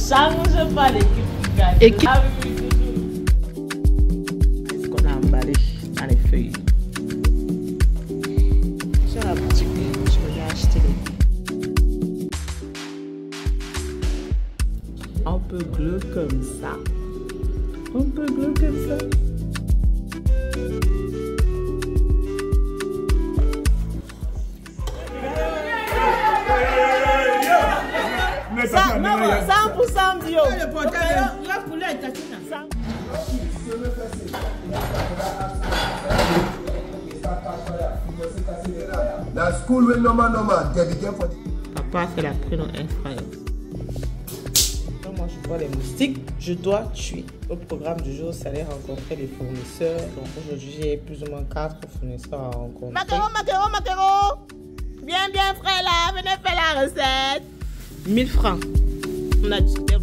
change pas l'équipe qui gagne. Équipe. Ah oui, oui, toujours. Est-ce qu'on a emballé dans les feuilles? Sur la boutique, je vais acheter un peu bleu comme ça. Un peu bleu comme ça. Ça, non, 100% bio. Le portable, la poulet est tatine. La school will normal, dedicated for the... Papa fait la prénom incroyable. Moi, je vois les moustiques, je dois tuer. Au programme du jour, ça allait rencontrer les fournisseurs. Donc aujourd'hui, j'ai plus ou moins 4 fournisseurs à rencontrer. Maquereau. Bien, frère là, venez faire la recette. 1000 francs. On a discuté.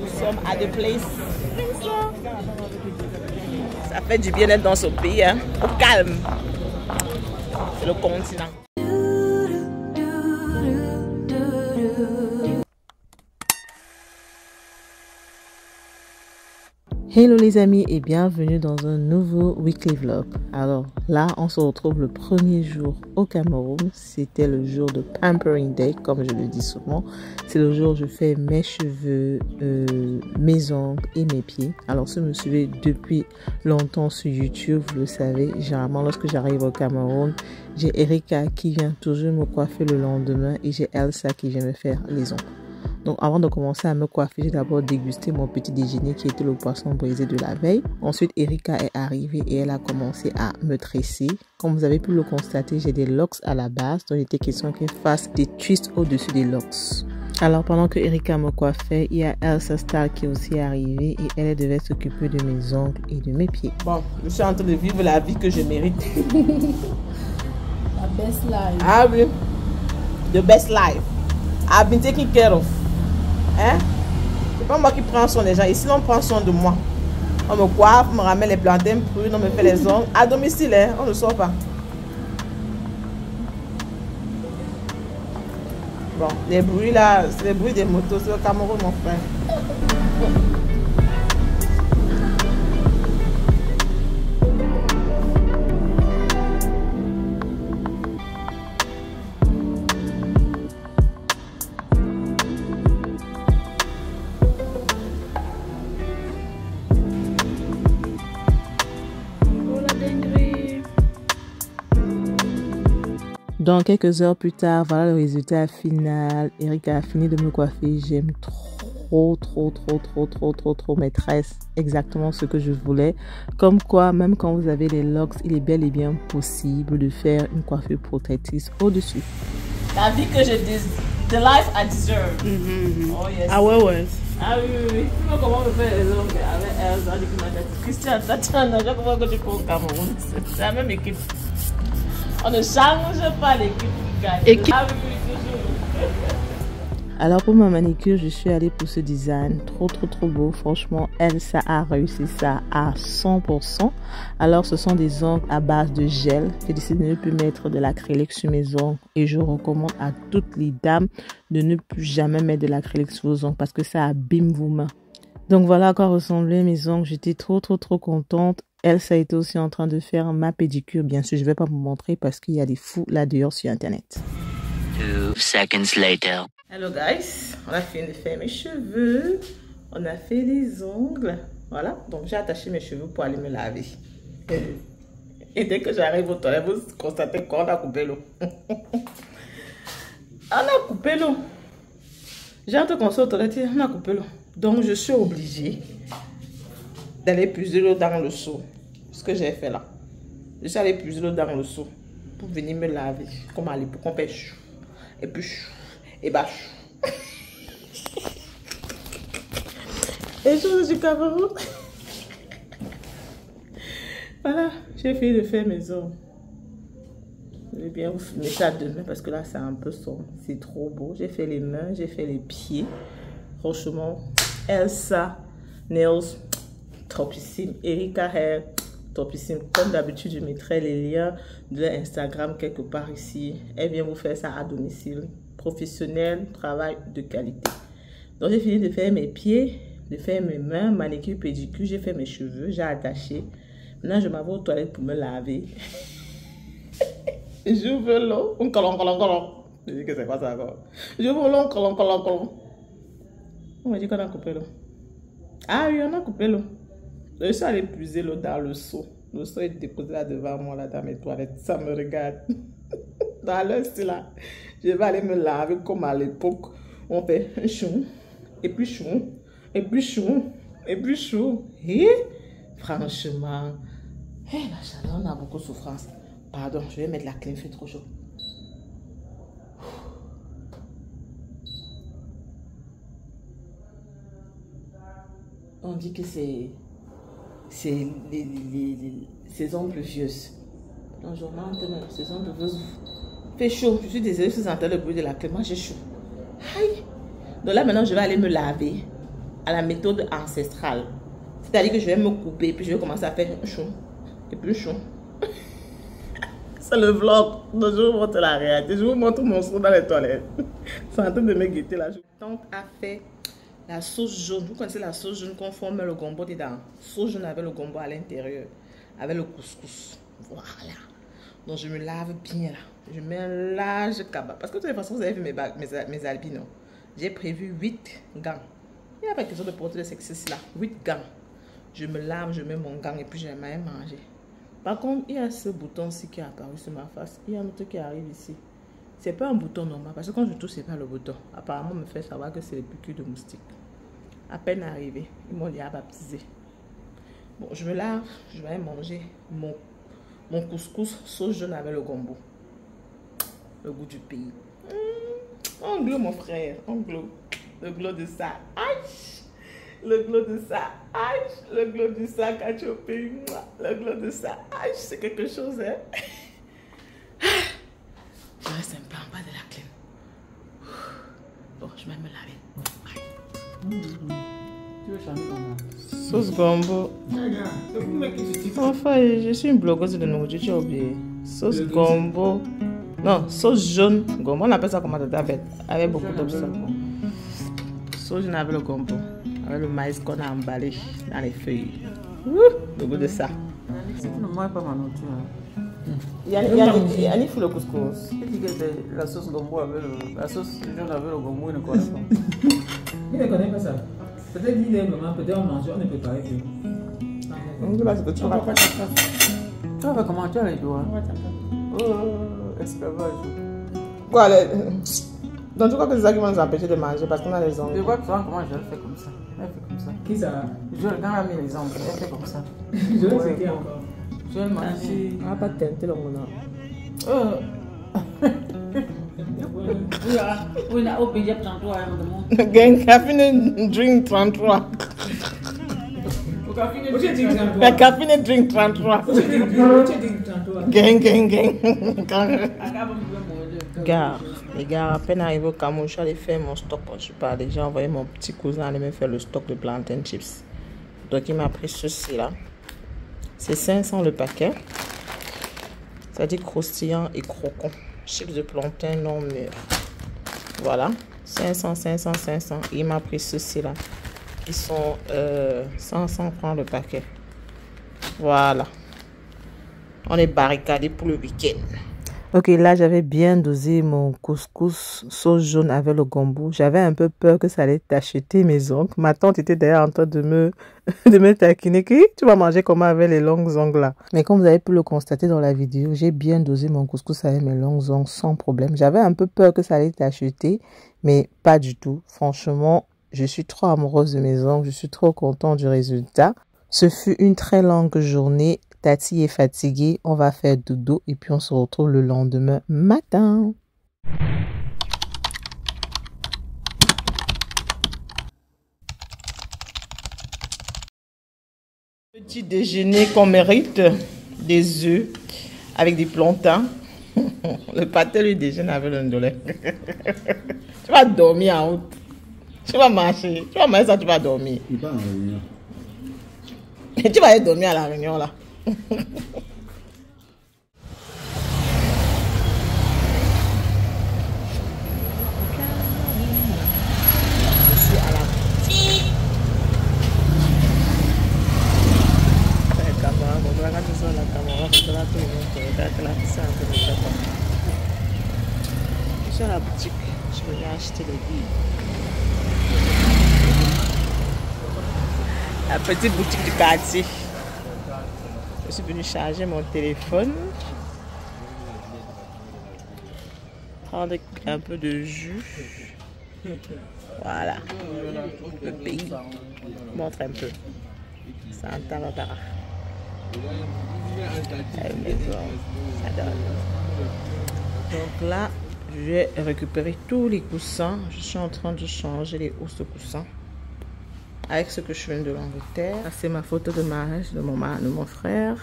Nous sommes à The Place. Ça fait du bien d'être dans ce pays, hein. Au calme. C'est le continent. Hello les amis et bienvenue dans un nouveau weekly vlog. Alors là, on se retrouve le premier jour au Cameroun. C'était le jour de Pampering Day, comme je le dis souvent. C'est le jour où je fais mes cheveux, mes ongles et mes pieds. Alors si vous me suivez depuis longtemps sur YouTube, vous le savez, généralement lorsque j'arrive au Cameroun, j'ai Erika qui vient toujours me coiffer le lendemain et j'ai Elsa qui vient me faire les ongles. Donc avant de commencer à me coiffer, j'ai d'abord dégusté mon petit déjeuner qui était le poisson brisé de la veille. Ensuite, Erika est arrivée et elle a commencé à me tresser. Comme vous avez pu le constater, j'ai des locks à la base. Donc il était question qu'elle fasse des twists au-dessus des locks. Alors pendant que Erika me coiffait, il y a Elsa Star qui est aussi arrivée et elle devait s'occuper de mes ongles et de mes pieds. Bon, je suis en train de vivre la vie que je mérite. La best life. Ah oui. The best life. I've been taken care of. Hein? C'est pas moi qui prends soin des gens. Ici, on prend soin de moi. On me coiffe, on me ramène les plantains brûlés, on me fait les ongles. À domicile, hein? On ne sort pas. Bon, les bruits là, c'est les bruits des motos. C'est au Cameroun, mon frère. Donc quelques heures plus tard, voilà le résultat final. Erika a fini de me coiffer. J'aime trop maîtresse. Exactement ce que je voulais. Comme quoi, même quand vous avez les locks, il est bel et bien possible de faire une coiffure protectrice au-dessus. La vie que je désire. The life I deserve. Oh yes. Ah ouais. Ah oui. Tu vois comment on fait les ongles avec Elsa qui m'a dit Christian, t'attends, je comprends que tu peux au Cameroun. C'est la même équipe. On ne change pas l'équipe qui gagne. Équipe. Ah oui, toujours. Alors pour ma manicure, je suis allée pour ce design. Trop beau. Franchement, Elsa a réussi ça à 100%. Alors ce sont des ongles à base de gel. J'ai décidé de ne plus mettre de l'acrylique sur mes ongles. Et je recommande à toutes les dames de ne plus jamais mettre de l'acrylique sur vos ongles parce que ça abîme vos mains. Donc voilà à quoi ressemblaient mes ongles. J'étais trop contente. Elsa était aussi en train de faire ma pédicure. Bien sûr, je ne vais pas vous montrer parce qu'il y a des fous là dehors sur Internet. 2 seconds later. Hello guys, on a fini de faire mes cheveux. On a fait les ongles. Voilà, donc j'ai attaché mes cheveux pour aller me laver. Et dès que j'arrive aux toilettes, vous constatez qu'on a coupé l'eau. On a coupé l'eau. J'ai hâte qu'on soit aux toilettes, on a coupé l'eau. Donc je suis obligée d'aller puiser l'eau dans le seau. Ce que j'ai fait là. Je suis allée puiser l'eau dans le seau pour venir me laver. Comme aller pour qu'on pêche. Et puis, et bâche. Et je suis Cameroun. Voilà, j'ai fini de faire mes ongles. Je vais bien vous filmer ça demain parce que là c'est un peu sombre. C'est trop beau. J'ai fait les mains, j'ai fait les pieds. Franchement, Elsa Nails, topissime. Erika Hair, topissime. Comme d'habitude, je mettrai les liens de Instagram quelque part ici. Elle vient vous faire ça à domicile. Professionnel, travail de qualité. Donc, j'ai fini de faire mes pieds, de faire mes mains, manicure, pédicure. J'ai fait mes cheveux, j'ai attaché. Maintenant, je m'en vais aux toilettes pour me laver. J'ouvre l'eau. Un colon. Je dis que c'est quoi ça encore? J'ouvre l'eau, colon. On m'a dit qu'on a coupé l'eau. Ah oui, on a coupé l'eau. Je suis allée puiser l'eau dans le seau. Le seau est déposé là devant moi, là, dans mes toilettes. Ça me regarde. Dans le style là. Je vais aller me laver comme à l'époque. On fait un chou, et puis chou, et puis chou, et puis chou. Et franchement, la chaleur, on a beaucoup de souffrance. Pardon, je vais mettre la clim, il fait trop chaud. On dit que c'est les saisons pluvieuses. Donc, je rentre dans la saison pluvieuse. Il fait chaud. Je suis désolée si vous entendez le bruit de la clim. Moi, j'ai chaud. Aïe. Donc là, maintenant, je vais aller me laver à la méthode ancestrale. C'est-à-dire que je vais me couper, puis je vais commencer à faire un chou. Et puis un chou. C'est le vlog. Donc, je vous montre la réalité. Je vous montre mon seau dans les toilettes. C'est en train de me guetter là. Je tente à faire la sauce jaune. Vous connaissez la sauce jaune qu'on forme le gombo dedans. Sauce jaune avec le gombo à l'intérieur. Avec le couscous. Voilà. Donc, je me lave bien là. Je mets un large cabas. Parce que de toute façon, vous avez vu mes habits, non? J'ai prévu 8 gants. Il n'y a pas question de porter le sexisme là. 8 gants. Je me lave, je mets mon gant et puis je vais manger. Par contre, il y a ce bouton-ci qui est apparu sur ma face. Il y a un autre qui arrive ici. C'est pas un bouton normal. Parce que quand je touche, c'est pas le bouton. Apparemment, on me fait savoir que c'est les piqûres de moustiques. À peine arrivé, ils m'ont déjà baptisé. Bon, je me lave, je vais manger mon couscous sauce jaune avec le gombo. Le goût du pays. Anglo, mon frère. Anglo. Le glow de ça. Aïe. Le glow de ça. Aïe. Le glow de ça quand tu es au pays. Le glow de ça. Aïe. C'est quelque chose, hein. Je reste un peu en bas de la clim. Bon, je vais me laver. Tu veux changer ton nom? Sauce gombo. Enfin, je suis une blogueuse de nourriture, tu as oublié. Sauce gombo. Non, sauce jaune gombo. On appelle ça comment avec beaucoup d'options. Sauce jaune avec le gombo. Avec le maïs qu'on a emballé dans les feuilles. Le goût de ça. Si tu ne manges pas ma nourriture. Yannick fout le couscous. Tu dis que c'est la sauce gombo avec la sauce jaune avec le gombo, il ne connaît pas. Il ne connaît pas ça. Peut-être qu'il est vraiment, peut-être on mange, on ne peut pas être. Tu vas faire comment? Tu as les doigts. Oh, esclavage. Quoi, donc tu crois que c'est ça qui va nous empêcher de manger parce qu'on a les ongles. Je vois comment je le fais comme ça. Elle fait comme ça. Qui ça? Je quand elle a mis les ongles, elle fait comme ça. Je le sais qui encore. Je vais le manger. On va pas tenter le monde. Oui, là, au pays, il y a 33 ans. Gang caffeine drink 33. La caffeine drink 33. Gang. Gare. Les gars, à peine arrivé au Cameroun, je suis allé faire mon stock. Je suis pas déjà envoyé mon petit cousin aller me faire le stock de plantain chips. Donc il m'a pris ceci là. C'est 500 le paquet. Ça dit croustillant et croquant. Chips de plantain non mûr. Voilà. 500. Il m'a pris ceci là. Ils sont 500 francs le paquet. Voilà. On est barricadé pour le week-end. Ok, là, j'avais bien dosé mon couscous sauce jaune avec le gombo. J'avais un peu peur que ça allait tacheter mes ongles. Ma tante était d'ailleurs en train de me taquiner. Tu vas manger comment avec les longues ongles là? Mais comme vous avez pu le constater dans la vidéo, j'ai bien dosé mon couscous avec mes longues ongles sans problème. J'avais un peu peur que ça allait tacheter, mais pas du tout. Franchement, je suis trop amoureuse de mes ongles. Je suis trop contente du résultat. Ce fut une très longue journée. Tati est fatiguée, on va faire dodo et puis on se retrouve le lendemain matin. Petit déjeuner qu'on mérite, des œufs avec des plantains. Le pâté lui déjeune avec le ndolé. Tu vas dormir en route. Tu vas manger ça, tu vas dormir. Il va en réunion. Et tu vas aller dormir à la réunion là. Je suis à la boutique, je vais acheter les billes. La petite boutique du quartier. Je suis venue charger mon téléphone, prendre un peu de jus. Voilà, le pays montre un peu. Santa Barbara. Donc là, je vais récupérer tous les coussins. Je suis en train de changer les housses de coussins avec ce que je viens de l'Angleterre. Là, c'est ma photo de mariage de mon frère.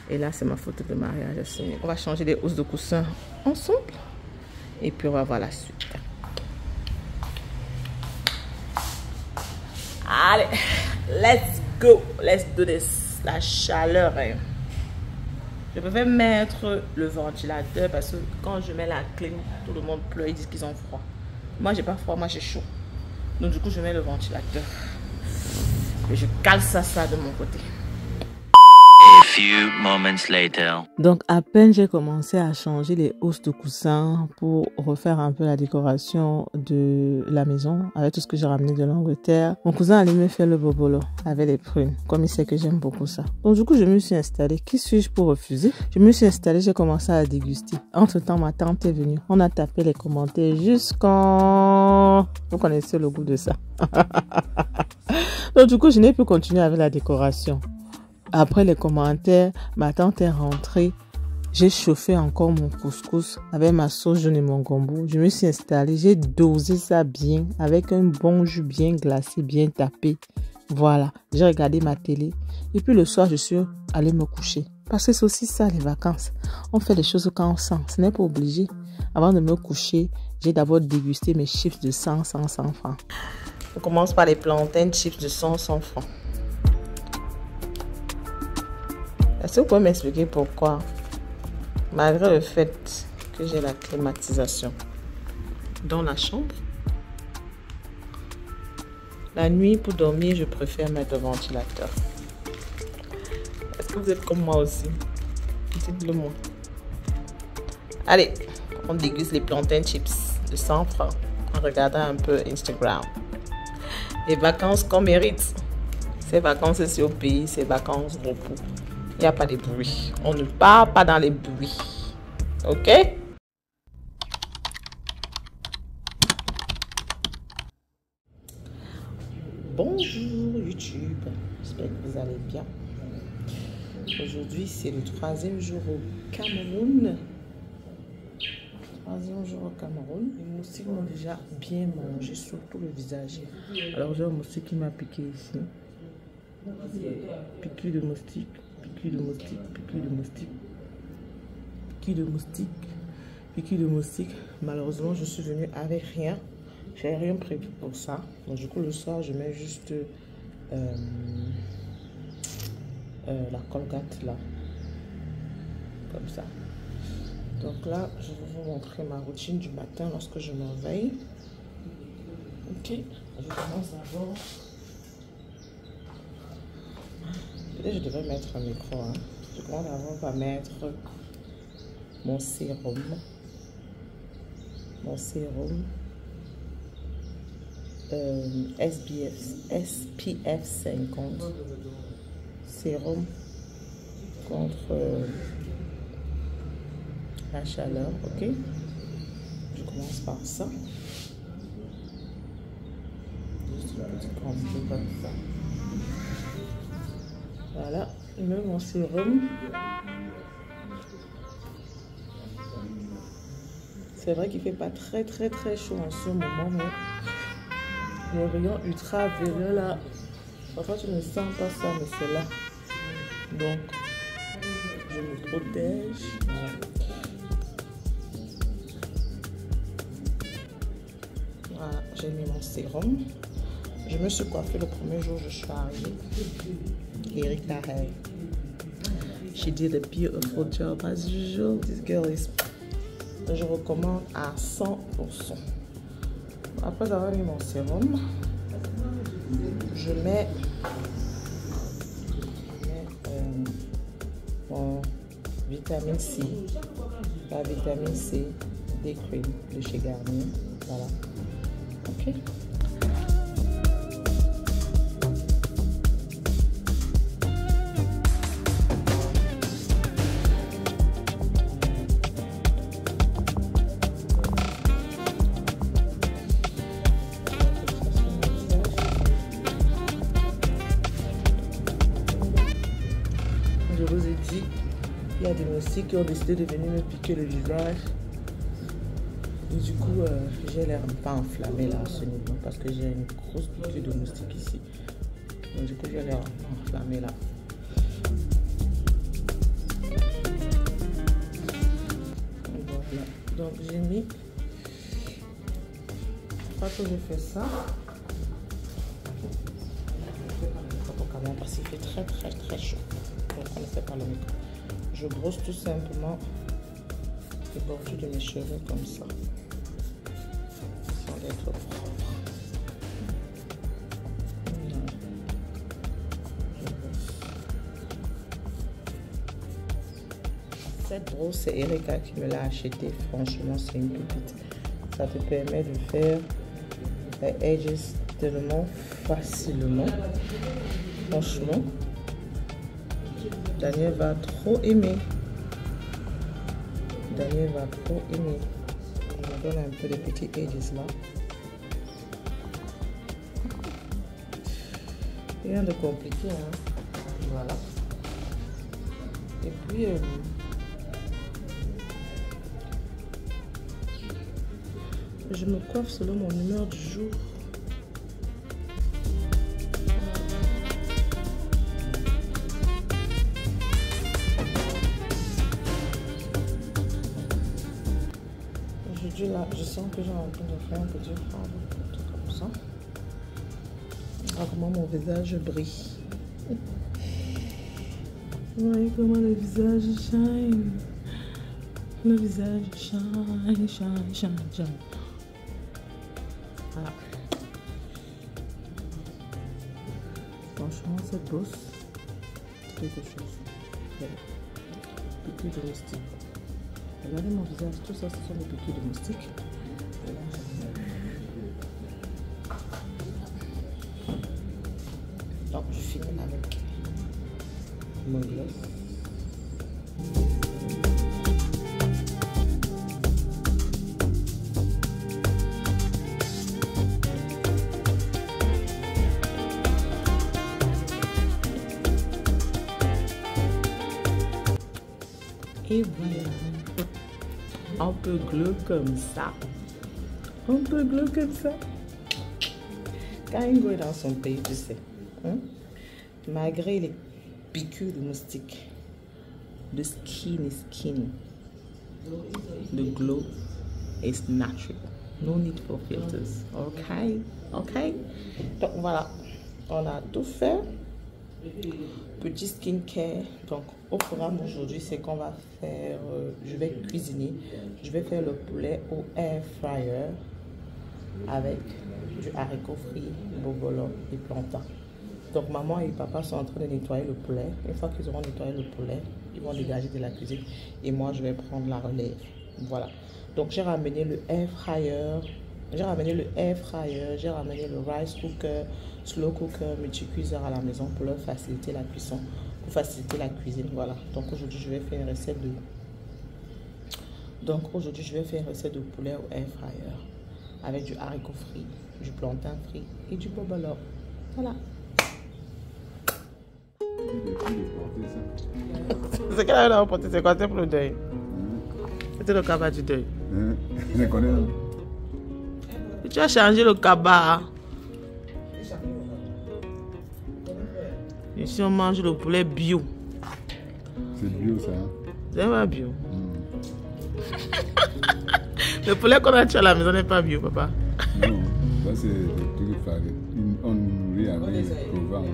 Et là, c'est ma photo de mariage aussi. On va changer les housses de coussins ensemble. Et puis, on va voir la suite. Allez, let's go. Let's do this. La chaleur, hein. Je préfère mettre le ventilateur parce que quand je mets la clim, tout le monde pleure, ils disent qu'ils ont froid. Moi, j'ai pas froid, moi j'ai chaud. Donc du coup, je mets le ventilateur. Et je cale ça de mon côté. A few moments later. Donc à peine j'ai commencé à changer les housses de coussins pour refaire un peu la décoration de la maison avec tout ce que j'ai ramené de l'Angleterre. Mon cousin allait me faire le bobolo avec les prunes, comme il sait que j'aime beaucoup ça. Donc du coup je me suis installée. Qui suis-je pour refuser? Je me suis installée, j'ai commencé à déguster. Entre temps ma tante est venue. On a tapé les commentaires jusqu'en... Vous connaissez le goût de ça. Donc du coup je n'ai pu continuer avec la décoration. Après les commentaires, ma tante est rentrée. J'ai chauffé encore mon couscous avec ma sauce jaune et mon gombo. Je me suis installée, j'ai dosé ça bien avec un bon jus bien glacé, bien tapé. Voilà, j'ai regardé ma télé. Et puis le soir, je suis allée me coucher. Parce que c'est aussi ça les vacances. On fait les choses quand on sent. Ce n'est pas obligé. Avant de me coucher, j'ai d'abord dégusté mes chips de 100 francs. Je commence par les plantains chips de 100 francs. Est-ce que vous pouvez m'expliquer pourquoi, malgré le fait que j'ai la climatisation dans la chambre, la nuit pour dormir, je préfère mettre le ventilateur? Est-ce que vous êtes comme moi aussi? Dites-le moi. Allez, on déguste les plantain chips de 100 francs en regardant un peu Instagram. Les vacances qu'on mérite. Ces vacances ici au pays, ces vacances repos. Il n'y a pas de bruit. On ne part pas dans les bruits. Ok? Bonjour YouTube. J'espère que vous allez bien. Aujourd'hui, c'est le 3e jour au Cameroun. 3e jour au Cameroun. Les moustiques m'ont déjà bien mangé, surtout le visage. Alors, j'ai un moustique qui m'a piqué ici. Piqûre de moustique. Piqûre de moustique, piqûre de moustique, piqûre de moustique, piqûre de moustique. Malheureusement, je suis venue avec rien. J'ai rien prévu pour ça. Donc du coup, le soir, je mets juste la Colgate là, comme ça. Donc là, je vais vous montrer ma routine du matin lorsque je me réveille. Ok, je commence d'abord. Peut-être je devrais mettre un micro. Hein. Je commence d'abord par mettre mon sérum. Mon sérum SPF 50. Sérum contre la chaleur. Ok. Je commence par ça. Juste une petite quantité comme ça. Voilà, je mets mon sérum. C'est vrai qu'il ne fait pas très chaud en ce moment, mais le rayon ultraviolet là, parfois tu ne sens pas ça, mais c'est là. Donc, je me protège. Voilà, j'ai mis mon sérum. Je me suis coiffée le premier jour où je suis arrivée. Eric Tarel. She did a beautiful job as usual. This girl is... Je recommande à 100%. Après avoir mis mon sérum, je mets mon vitamine C. La vitamine C des crèmes de chez Garnier. Voilà. Ok. Je vous ai dit, il y a des moustiques qui ont décidé de venir me piquer le visage. Et du coup, j'ai l'air pas enflammée là à ce niveau parce que j'ai une grosse piqûre de moustiques ici. Donc du coup, j'ai l'air enflammée là. Voilà. Donc j'ai mis... Pas que je fais ça. Parce qu'il fait très chaud. Donc on ne fait pas le micro. Je brosse tout simplement les bordures de mes cheveux comme ça. Sans être propre. Cette brosse, c'est Erika qui me l'a acheté. Franchement, c'est une pépite. Ça te permet de faire les edges tellement facilement. Franchement, Daniel va trop aimer. Daniel va trop aimer. Je me donne un peu de petits edges là. Rien de compliqué, hein. Voilà. Et puis, je me coiffe selon mon humeur du jour. Là, je sens que j'ai en train de faire un petit fard comme ça. Regarde comment mon visage brille. Voyez comment le visage shine. Le visage shine. Voilà. Franchement, cette brosse, c'est quelque chose. Piqûre de moustique. Regardez mon visage, tout ça, ce sont des piqûres de moustiques. Donc, je finis avec mon gloss. Et voilà. Un peu glow comme ça. Un peu glow comme ça. Quand Ingo est dans son pays, tu sais, hein? Malgré les piqûres de moustiques, the skin is skin. The glow is natural. No need for filters. Ok? Ok? Donc voilà, on a tout fait. Petit skincare. Donc au programme aujourd'hui, c'est qu'on va faire, je vais cuisiner, je vais faire le poulet au air fryer avec du haricot frit, bobolo et plantain. Donc maman et papa sont en train de nettoyer le poulet. Une fois qu'ils auront nettoyé le poulet, ils vont dégager de la cuisine et moi je vais prendre la relève. Voilà. Donc j'ai ramené le air fryer, j'ai ramené le rice cooker, slow cooker, multi-cuiseur à la maison pour leur faciliter la cuisson, pour faciliter la cuisine. Voilà. Donc aujourd'hui je vais faire une recette de poulet au air fryer avec du haricot frit, du plantain frit et du bobolo. Voilà. C'est qu'elle a remporté, c'est quoi? C'est pour le deuil. C'était le cabas du deuil. Je connais. Tu as changé le cabas. Ici on mange le poulet bio. C'est bio ça. C'est pas bio. Le poulet qu'on a tué à la maison n'est pas bio, papa. Non, ça c'est le truc farine. On nourrit avec le Provence.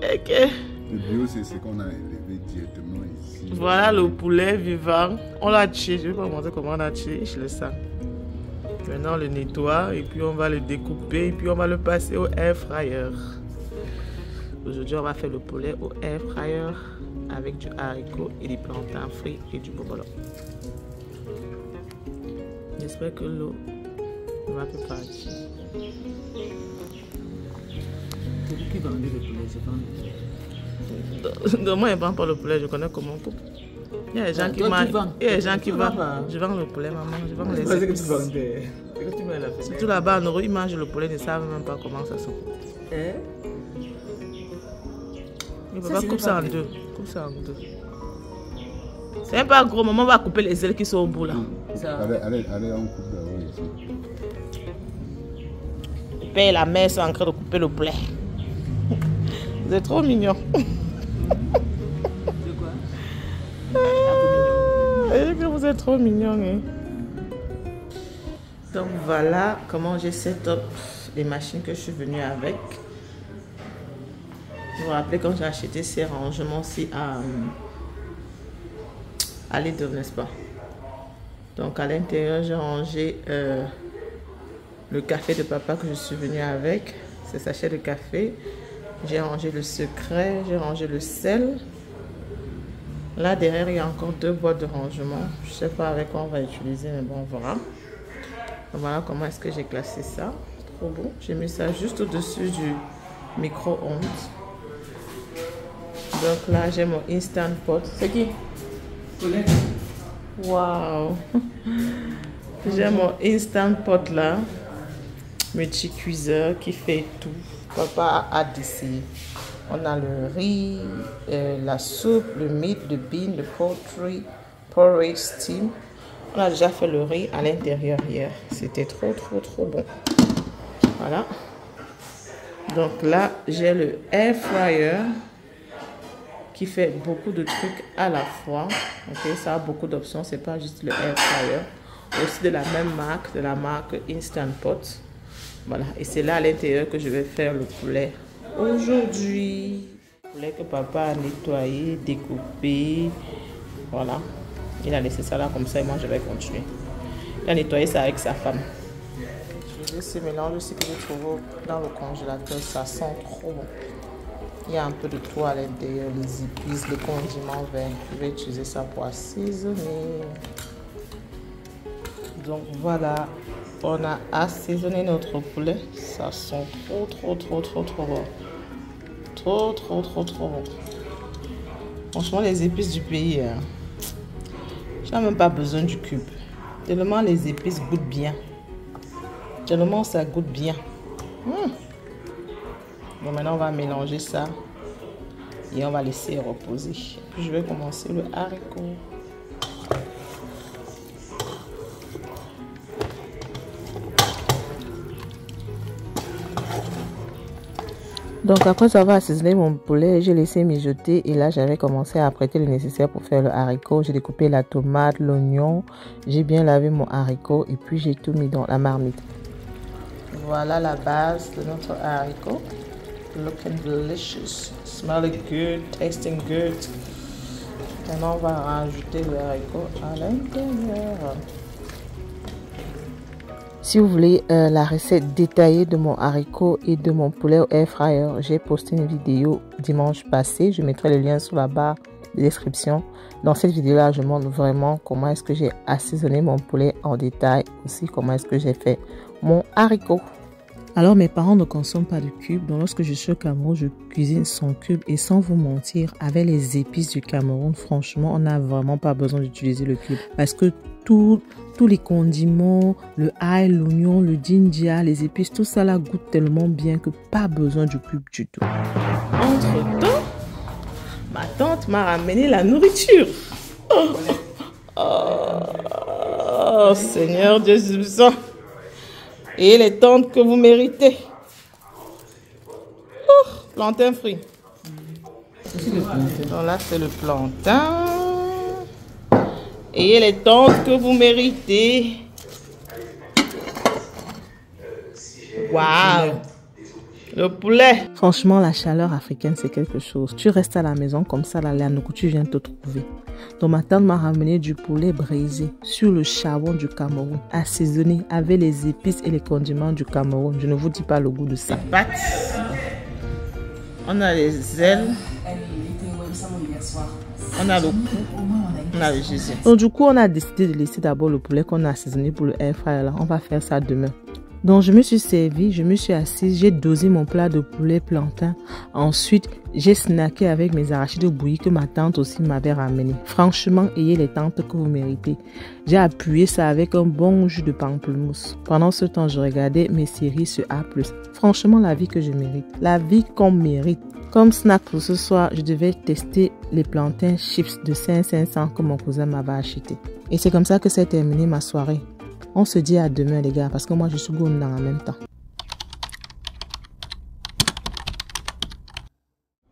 Ok. Et Le bio, c'est ce qu'on a élevé directement ici. Voilà le poulet vivant. On l'a tué. Je ne vais pas vous montrer comment on l'a tué. Je le sens. Maintenant, on le nettoie et puis on va le découper et puis on va le passer au air fryer. Aujourd'hui, on va faire le poulet au air fryer avec du haricot et des plantains frits et du bobolo. J'espère que l'eau ne va pas partir. C'est lui qui vendait le poulet, c'est pas De moi, je ne vends pas le poulet, je connais comment on coupe. Il y a des gens qui mangent. Il y a des gens qui vendent. Je vends le poulet, maman. Je vends les c'est que épices. tu vendais. C'est que tu mets la fête. Surtout là-bas, en Europe, ils mangent le poulet, ils ne savent même pas comment ça se coupe. Il ne peut pas couper ça en deux. Coupe ça en deux. C'est même pas gros, maman va couper les ailes qui sont au bout là. Allez, on coupe d'abord ici. Le père et la mère sont en train de couper le poulet. Vous êtes trop mignons. C'est quoi? Vous êtes trop mignons. Hein? Donc voilà comment j'ai set up les machines que je suis venue avec. Vous vous rappelez quand j'ai acheté ces rangements-ci à Lidl, n'est-ce pas? Donc à l'intérieur, j'ai rangé le café de papa que je suis venue avec. Ce sachet de café. J'ai rangé le secret, j'ai rangé le sel. Là derrière, il y a encore 2 boîtes de rangement. Je ne sais pas avec quoi on va utiliser, mais bon, on verra. Voilà comment est-ce que j'ai classé ça. Trop beau. J'ai mis ça juste au-dessus du micro-ondes. Donc là, j'ai mon Instant Pot. C'est qui? Waouh! J'ai mon Instant Pot là. Multi-cuiseur qui fait tout. Papa a d'essayer. On a le riz, la soupe, le meat, le bean, le poultry, porridge steam. On a déjà fait le riz à l'intérieur hier. C'était trop bon. Voilà. Donc là, j'ai le air fryer qui fait beaucoup de trucs à la fois. Ok, ça a beaucoup d'options. C'est pas juste le air fryer. Aussi de la même marque, de la marque Instant Pot. Voilà. Et c'est là à l'intérieur que je vais faire le poulet aujourd'hui. Le poulet que papa a nettoyé, découpé. Voilà. Il a laissé ça là comme ça et moi je vais continuer. Il a nettoyé ça avec sa femme. Je vais ce mélange aussi que j'ai trouvé dans le congélateur. Ça sent trop bon. Il y a un peu de tout à l'intérieur, les épices, les condiments verts. Je vais utiliser ça pour assaisonner. Donc voilà, on a assaisonné notre poulet. Ça sent trop bon. Trop bon. Franchement, les épices du pays, hein, je n'ai même pas besoin du cube. Tellement les épices goûtent bien. Tellement ça goûte bien. Bon, maintenant on va mélanger ça et on va laisser reposer. Puis je vais commencer le haricot. Donc après avoir assaisonné mon poulet, j'ai laissé mijoter et là j'avais commencé à apprêter le nécessaire pour faire le haricot. J'ai découpé la tomate, l'oignon, j'ai bien lavé mon haricot et puis j'ai tout mis dans la marmite. Voilà la base de notre haricot. Looking delicious, smelling good, tasting good. Maintenant on va rajouter le haricot à l'intérieur. Si vous voulez la recette détaillée de mon haricot et de mon poulet au air fryer, j'ai posté une vidéo dimanche passé. Je mettrai le lien sous la barre de description. Dans cette vidéo-là, je montre vraiment comment est-ce que j'ai assaisonné mon poulet en détail. Aussi comment est-ce que j'ai fait mon haricot. Alors mes parents ne consomment pas de cubes. Donc lorsque je suis au Cameroun, je cuisine sans cube. Et sans vous mentir, avec les épices du Cameroun, franchement, on n'a vraiment pas besoin d'utiliser le cube. Parce que tous les condiments, le ail, l'oignon, le ginger, les épices, tout ça là goûte tellement bien que pas besoin du cube du tout. Entre-temps, ma tante m'a ramené la nourriture. Oh, Seigneur Dieu Jésus. Et les tantes que vous méritez. Plantain frit. Donc là, c'est le plantain. Et les tantes que vous méritez. Waouh! Le poulet. Franchement, la chaleur africaine, c'est quelque chose. Tu restes à la maison comme ça, la Léanougou, tu viens te trouver. Donc ma tante m'a ramené du poulet braisé sur le charbon du Cameroun, assaisonné avec les épices et les condiments du Cameroun. Je ne vous dis pas le goût de ça. Pâte. On a les ailes. On a le cou. On a le gibier. Donc du coup, on a décidé de laisser d'abord le poulet qu'on a assaisonné pour le air fryer là. On va faire ça demain. Donc je me suis servi, je me suis assise, j'ai dosé mon plat de poulet plantain. Ensuite, j'ai snacké avec mes arachides bouillis que ma tante aussi m'avait ramené. Franchement, ayez les tantes que vous méritez. J'ai appuyé ça avec un bon jus de pamplemousse. Pendant ce temps, je regardais mes séries sur A+. Franchement, la vie que je mérite. La vie qu'on mérite. Comme snack pour ce soir, je devais tester les plantains chips de 500 que mon cousin m'avait acheté. Et c'est comme ça que s'est terminée ma soirée. On se dit à demain les gars, parce que moi je suis gone dans en même temps.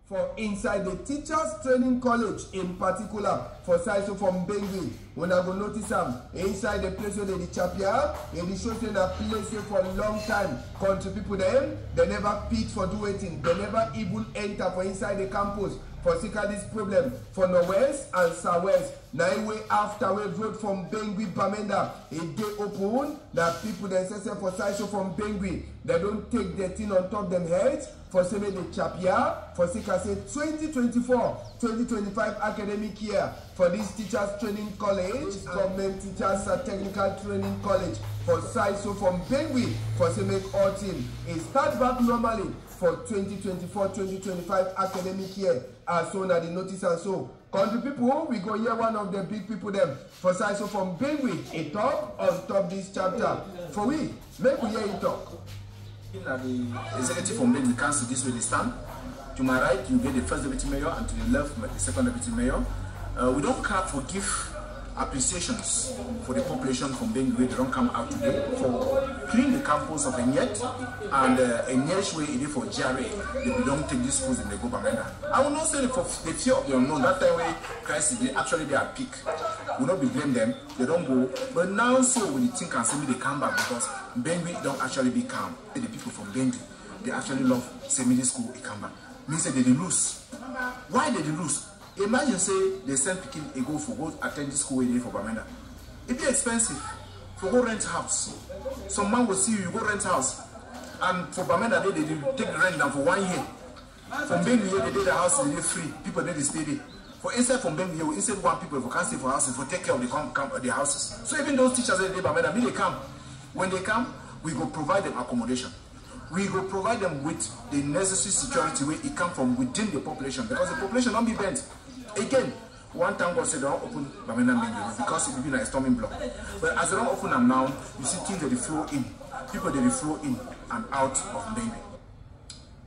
For inside the Teachers Training College in particular, for Saiso from Bengue, when I go notice them inside the place where they chapia, and it shows in a place for a long time. Country people them, they never pick for do anything, they never even enter for inside the campus. For seek this problem for Northwest and Southwest. Now way after we road from Bengue Bamenda, it get open. That people they say for Saiso from Bengue, they don't take the thing on top them heads. For say the chapia, for seek say 2024-2025 academic year for this Teachers Training College, Government Teachers Technical Training College for Saiso from Bengue for say make all team. It start back normally for 2024-2025 academic year as soon as the notice and so. Country people, we go hear one of the big people them for Saiso from Bengue, a talk on top this chapter. For we, make we hear it talk. The executive from Bengue Council, this way they stand. To my right, you get the first deputy mayor, and to the left, the second deputy mayor. We don't clap for give appreciations for the population from Bengue. They don't come out today for clean the campus of Enyet and Enyet way it is for GRA. They don't take these schools in the government. I will not say for the fear of the unknown. That time when crisis, they actually they are peak. We will not be blame them. They don't go. But now so when the thing can see me, they come back because Bengue don't actually be calm. The people from Bengue, they actually love semi school. They come back. Means that they lose. Why did they lose? Imagine say they send Pekin a go attend this school for Bamenda. It be expensive for go rent house. Some man will see you go rent house, and for Bamenda they take the rent down for 1 year. From Bengue they did the house they free. People they stay there. For inside from Bengue inside one people if you can't stay for houses for take care of the houses. So even those teachers they Bamenda they come. When they come, we go provide them accommodation. We will provide them with the necessary security where it comes from within the population because the population don't be bent. Again, one time God said they don't open Bamenda Bengue because it will be like a storming block. But as they don't open them now, you see things that they flow in. People that they flow in and out of Bengue.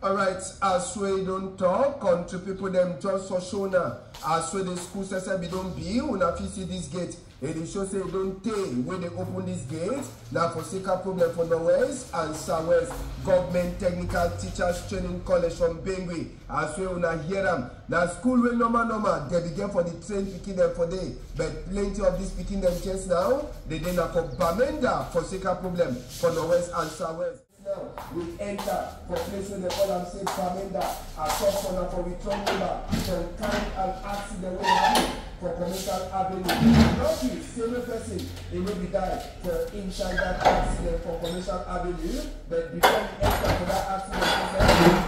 Alright, as we don't talk, country people them just for show now. As we the school says we don't be, when I see this gate, it shows say don't take when they open this gate. Now for seeker problem for the West and Southwest Government Technical Teachers Training College from Bengue. As we wanna hear them. Now school will normal, they begin for the train picking them for day. But plenty of this picking them just now, they then for Bamenda for seeker problem for the West and Southwest. Now we enter for places they call them say Bamenda, a top corner for return number, from kind and accident way for Commercial Avenue. Lucky, same person, they will be died for inside that accident for Commercial Avenue, but before we enter for that accident,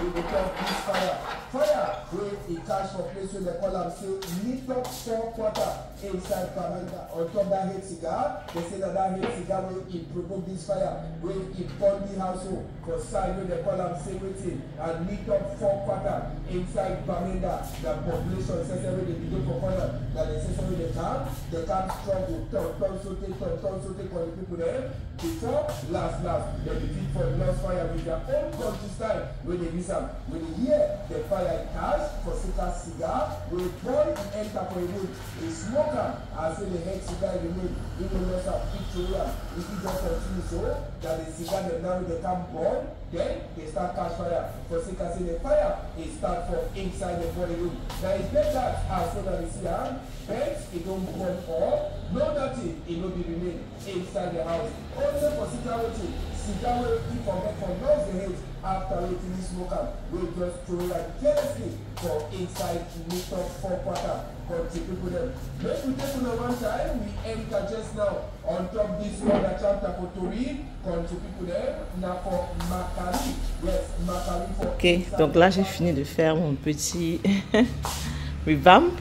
we will talk this fire. Fire, where it catch for place where they call them say, lit up 4 quarter inside Bamenda. On top that head cigar, they say that head cigar will it provoke this fire, where it burn the household for side where they call them say waiting, and lit up 4 quarter inside Bamenda. The population says every day they do for corner. That necessary they can't struggle, turn for the people there. Before last, they defeat for lost fire with their own countryside when they miss them. When they hear the fire cash for cigar, when the boy enter for a wood, they smoke them, and say the head cigar in the mood, even lost a picture. If you just continue so, that the cigar they now they can burn, then they start catch fire. For cigar say the fire, it start from inside the body room. Now it's better as so that you see them. Beds, it don't burn all. No dirty, it will be remain inside the house. Also for security, cigar wey you forget for knock the head after wetin you smoke am wey just throw like carelessly for inside meet up for quarter. Country people dem, make we take una one time, we enter just now on top this other chapter for Tori. Country people dem, na for Makari. Yes, Makari for. Ok, donc là j'ai fini de faire mon petit revamp.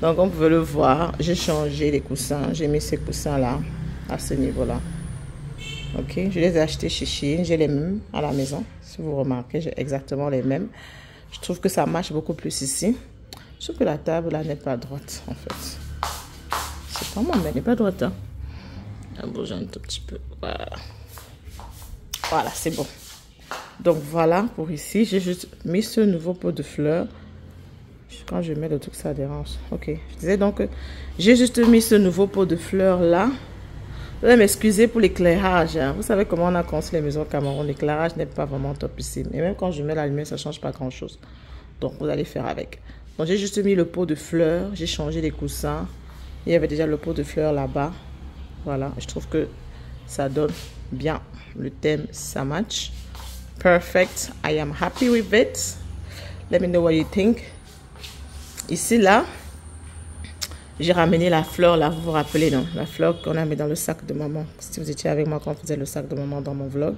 Donc on pouvait le voir, j'ai changé les coussins, j'ai mis ces coussins là, à ce niveau là. Ok, je les ai achetés chez Shein, j'ai les mêmes à la maison. Si vous remarquez, j'ai exactement les mêmes. Je trouve que ça marche beaucoup plus ici. Sauf que la table là n'est pas droite en fait. C'est pas moi, mais elle n'est pas droite. Hein. Elle bouge un tout petit peu. Voilà. Voilà, c'est bon. Donc voilà pour ici. J'ai juste mis ce nouveau pot de fleurs. Quand je mets le truc, ça dérange. Ok. Je disais donc, j'ai juste mis ce nouveau pot de fleurs là. Vous allez m'excuser pour l'éclairage. Hein. Vous savez comment on a construit les maisons au Cameroun. L'éclairage n'est pas vraiment top ici. Et même quand je mets la lumière, ça ne change pas grand chose. Donc vous allez faire avec. Donc j'ai juste mis le pot de fleurs. J'ai changé les coussins. Il y avait déjà le pot de fleurs là-bas. Voilà. Je trouve que ça donne bien. Le thème, ça match. Perfect. I am happy with it. Let me know what you think. Ici, là, j'ai ramené la fleur, là, vous vous rappelez, non? La fleur qu'on a mis dans le sac de maman. Si vous étiez avec moi quand on faisait le sac de maman dans mon vlog.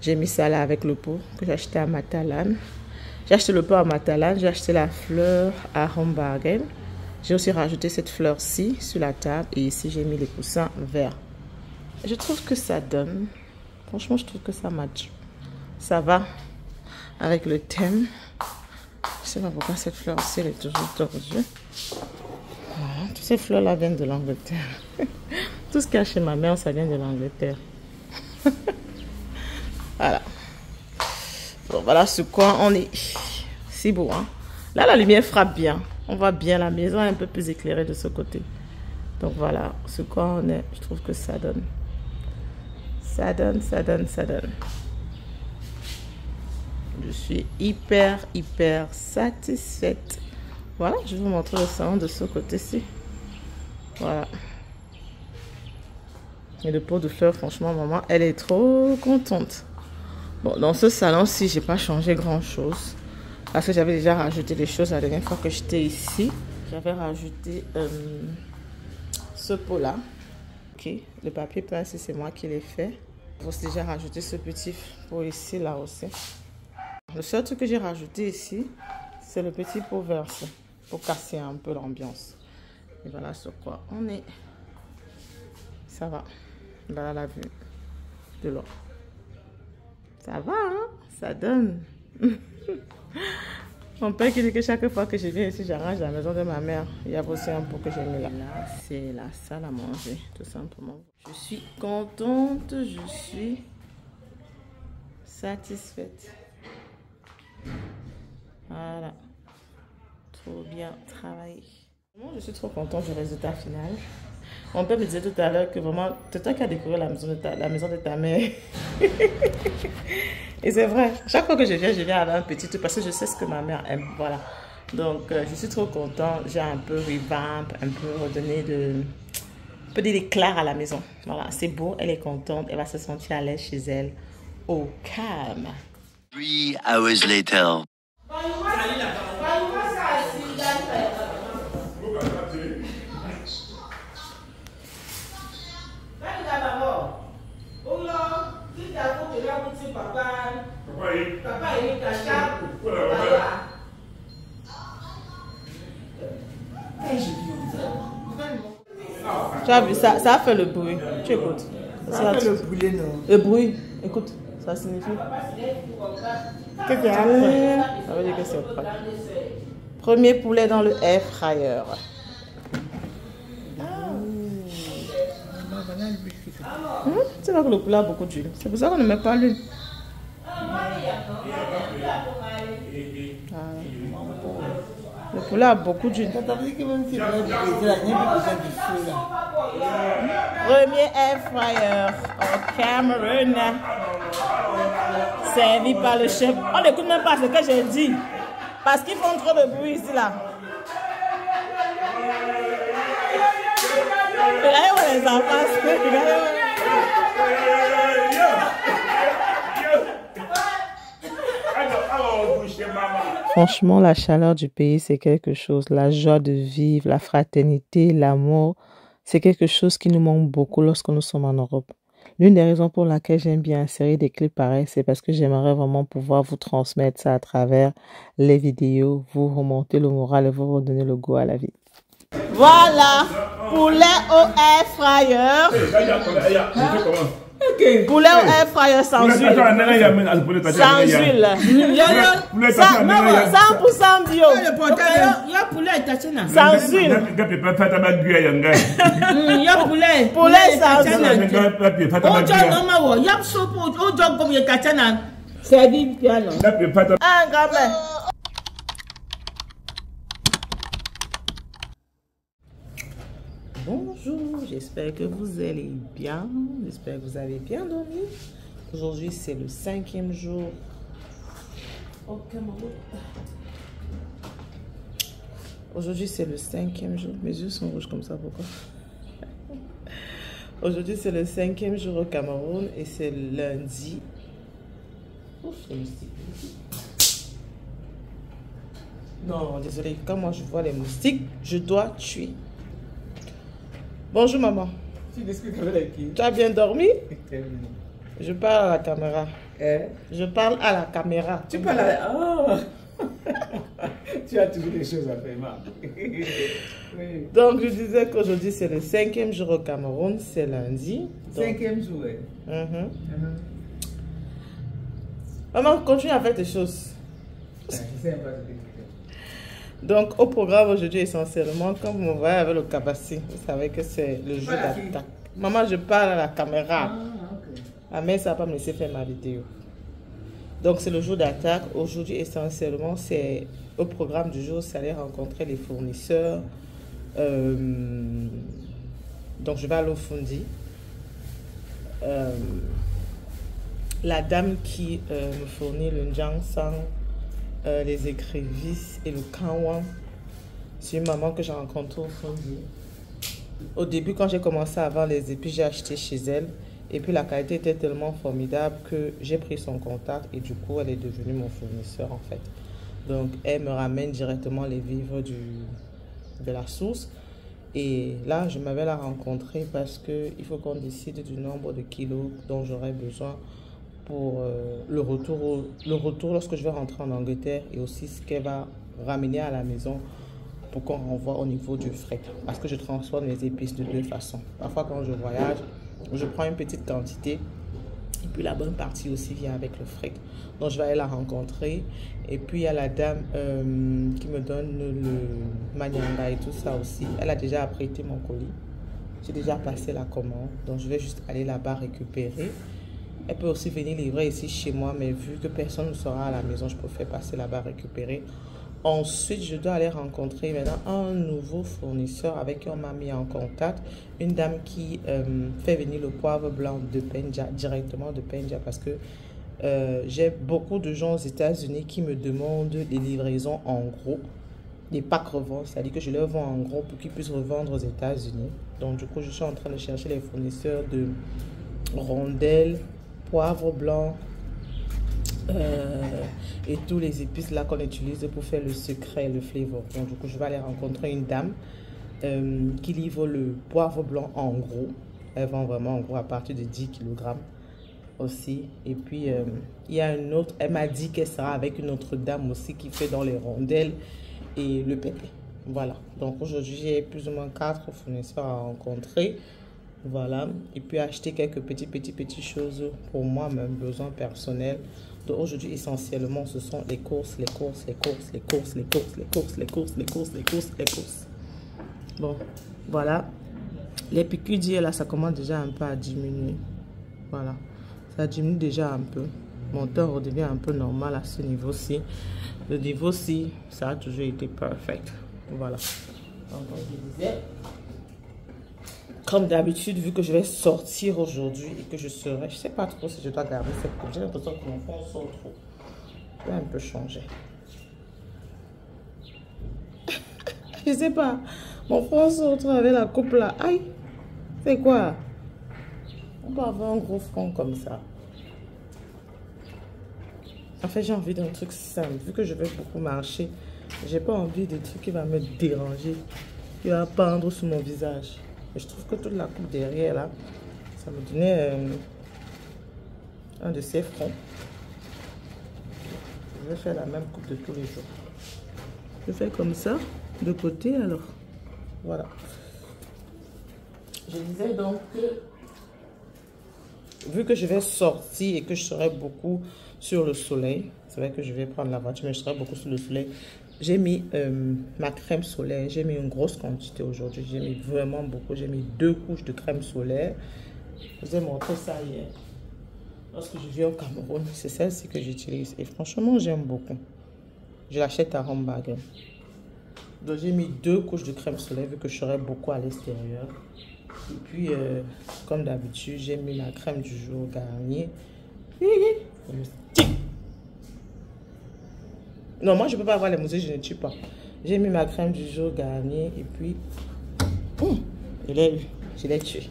J'ai mis ça là avec le pot que j'ai acheté à Matalan. J'ai acheté le pot à Matalan, j'ai acheté la fleur à Home Bargain. J'ai aussi rajouté cette fleur-ci sur la table. Et ici, j'ai mis les coussins verts. Je trouve que ça donne. Franchement, je trouve que ça match. Ça va avec le thème. Je sais pas pourquoi cette fleur-ci, elle est toujours tordue. Voilà. Toutes ces fleurs-là viennent de l'Angleterre. Tout ce qu'il y a chez ma mère, ça vient de l'Angleterre. Voilà. Bon, voilà ce quoi on est. C'est beau, hein. Là, la lumière frappe bien. On voit bien la maison est un peu plus éclairée de ce côté. Donc voilà, ce quoi on est. Je trouve que ça donne. Ça donne. Je suis hyper satisfaite. Voilà, je vais vous montrer le salon de ce côté-ci. Voilà. Et le pot de fleurs, franchement, maman, elle est trop contente. Bon, dans ce salon-ci, j'ai pas changé grand-chose. Parce que j'avais déjà rajouté des choses la dernière fois que j'étais ici. J'avais rajouté ce pot-là. Ok, le papier peint, c'est moi qui l'ai fait. J'ai aussi déjà rajouté ce petit pot ici, là aussi. Le seul truc que j'ai rajouté ici, c'est le petit pot vert pour casser un peu l'ambiance. Et voilà sur quoi on est. Ça va. Voilà la vue de l'eau. Ça va, hein? Ça donne. Mon père qui dit que chaque fois que je viens ici, j'arrange la maison de ma mère. Il y a aussi un pot que j'ai mis là. Là, c'est la salle à manger, tout simplement. Je suis contente, je suis satisfaite. Voilà. Trop bien travaillé. Moi, je suis trop contente du résultat final. Mon père me disait tout à l'heure que vraiment, c'est toi qui as découvert la maison de ta mère. Et c'est vrai. Chaque fois que je viens avec un petit truc parce que je sais ce que ma mère aime. Voilà. Donc, je suis trop contente. J'ai un peu revamp, un peu redonné un peu d'éclat à la maison. Voilà, c'est beau. Elle est contente. Elle va se sentir à l'aise chez elle. Au calme. 3 hours later. Tu as vu ça? Ça a fait le bruit. Tu écoutes? Ça fait le bruit, non? Le bruit. Écoute, ça signifie. Qu'est-ce qu'il y a? Ça veut dire que c'est prêt. Premier poulet dans le air fryer. C'est vrai que le poulet a beaucoup d'huile. C'est pour ça qu'on ne met pas l'huile. Le poulet a beaucoup d'huile. Premier air fryer au Cameroun. Servi par le chef. On n'écoute même pas ce que j'ai dit. Parce qu'ils font trop de bruit ici là. Regardez-moi les enfants. Franchement, la chaleur du pays, c'est quelque chose. La joie de vivre, la fraternité, l'amour, c'est quelque chose qui nous manque beaucoup lorsque nous sommes en Europe. L'une des raisons pour laquelle j'aime bien insérer des clips pareils, c'est parce que j'aimerais vraiment pouvoir vous transmettre ça à travers les vidéos, vous remonter le moral et vous redonner le goût à la vie. Voilà, poulet au air fryer. Poulet au air fryer sans huile. Sans huile. 100% bio. Sans huile. Poulet sans huile. Un grand-mère. Bonjour, j'espère que vous allez bien, j'espère que vous avez bien dormi. Aujourd'hui, c'est le 5e jour au Cameroun. Aujourd'hui, c'est le 5e jour. Mes yeux sont rouges comme ça, pourquoi? Aujourd'hui, c'est le 5e jour au Cameroun et c'est lundi. Ouf, les moustiques. Non, désolé, quand moi je vois les moustiques, je dois tuer. Bonjour maman. Tu discutes avec qui? Tu as bien dormi? Je parle à la caméra. Je parle à la caméra. Tu parles à la... Oh. Tu as toujours des choses à faire, maman. Oui. Donc je disais qu'aujourd'hui c'est le 5e jour au Cameroun, c'est lundi. Donc... 5e jour, oui. Maman, continue à faire tes choses. Je sais pas. Donc, au programme aujourd'hui, essentiellement, comme vous me voyez avec le cabassi, vous savez que c'est le jeu d'attaque. Maman, je parle à la caméra. La mère, ça va pas me laisser faire ma vidéo. Donc, c'est le jour d'attaque. Aujourd'hui, essentiellement, c'est au programme du jour, c'est aller rencontrer les fournisseurs. Donc, je vais aller au Fundi. La dame qui me fournit le Njangsang, les écrevisses et le kanwan, c'est une maman que j'ai rencontrée au Fundi. Au début, quand j'ai commencé à vendre les épices, j'ai acheté chez elle. Et puis la qualité était tellement formidable que j'ai pris son contact et du coup, elle est devenue mon fournisseur en fait. Donc, elle me ramène directement les vivres de la source. Et là, je m'avais la rencontrée parce qu'il faut qu'on décide du nombre de kilos dont j'aurais besoin pour le retour lorsque je vais rentrer en Angleterre et aussi ce qu'elle va ramener à la maison pour qu'on renvoie au niveau du fret. Parce que je transporte mes épices de deux façons. Parfois, quand je voyage, je prends une petite quantité et puis la bonne partie aussi vient avec le fret. Donc, je vais aller la rencontrer. Et puis, il y a la dame qui me donne le manyanga et tout ça aussi. Elle a déjà apprêté mon colis. J'ai déjà passé la commande. Donc, je vais juste aller là-bas récupérer. Elle peut aussi venir livrer ici chez moi, mais vu que personne ne sera à la maison, je préfère passer là-bas récupérer. Ensuite, je dois aller rencontrer maintenant un nouveau fournisseur avec qui on m'a mis en contact. Une dame qui fait venir le poivre blanc de Penja, directement de Penja, parce que j'ai beaucoup de gens aux États-Unis qui me demandent des livraisons en gros, des packs reventes, c'est-à-dire que je leur vends en gros pour qu'ils puissent revendre aux États-Unis. Donc, du coup, je suis en train de chercher les fournisseurs de rondelles, poivre blanc et tous les épices là qu'on utilise pour faire le secret, le flavor. Donc, du coup, je vais aller rencontrer une dame qui livre le poivre blanc en gros. Elle vend vraiment en gros à partir de 10 kg aussi. Et puis, il y a une autre, elle m'a dit qu'elle sera avec une autre dame aussi qui fait dans les rondelles et le pépé. Voilà. Donc, aujourd'hui, j'ai plus ou moins 4 fournisseurs à rencontrer. Voilà, et puis acheter quelques petites choses pour moi-même, besoins personnels. Donc aujourd'hui, essentiellement, ce sont les courses. Bon, voilà. Les piqûres d'hier, là, ça commence déjà un peu à diminuer. Voilà, ça diminue déjà un peu. Mon temps redevient un peu normal à ce niveau-ci. Le niveau-ci, ça a toujours été parfait. Voilà. Donc, comme je disais... Comme d'habitude, vu que je vais sortir aujourd'hui et que je serai... Je ne sais pas trop si je dois garder cette coupe. J'ai l'impression que mon fond sort trop. Je vais un peu changer. Je ne sais pas. Mon fond sort trop avec la coupe là. Aïe. C'est quoi? On peut avoir un gros front comme ça. En fait, j'ai envie d'un truc simple. Vu que je vais beaucoup marcher, j'ai pas envie de trucs qui va me déranger, qui va pendre sur mon visage. Et je trouve que toute la coupe derrière là, ça me donnait un de ces fronts. Je vais faire la même coupe de tous les jours. Je fais comme ça, de côté alors. Voilà. Je disais donc que, vu que je vais sortir et que je serai beaucoup sur le soleil, c'est vrai que je vais prendre la voiture, mais je serai beaucoup sur le soleil. J'ai mis ma crème solaire, j'ai mis une grosse quantité aujourd'hui, j'ai mis vraiment beaucoup, j'ai mis 2 couches de crème solaire. Je vous ai montré ça hier. Lorsque je viens au Cameroun, c'est celle-ci que j'utilise et franchement j'aime beaucoup. Je l'achète à Hamburg. Donc j'ai mis 2 couches de crème solaire vu que je serai beaucoup à l'extérieur. Et puis comme d'habitude, j'ai mis ma crème du jour Garnier. Non, moi je peux pas avoir les moustiques, je ne tue pas. J'ai mis ma crème du jour Garnier et puis je l'ai tué.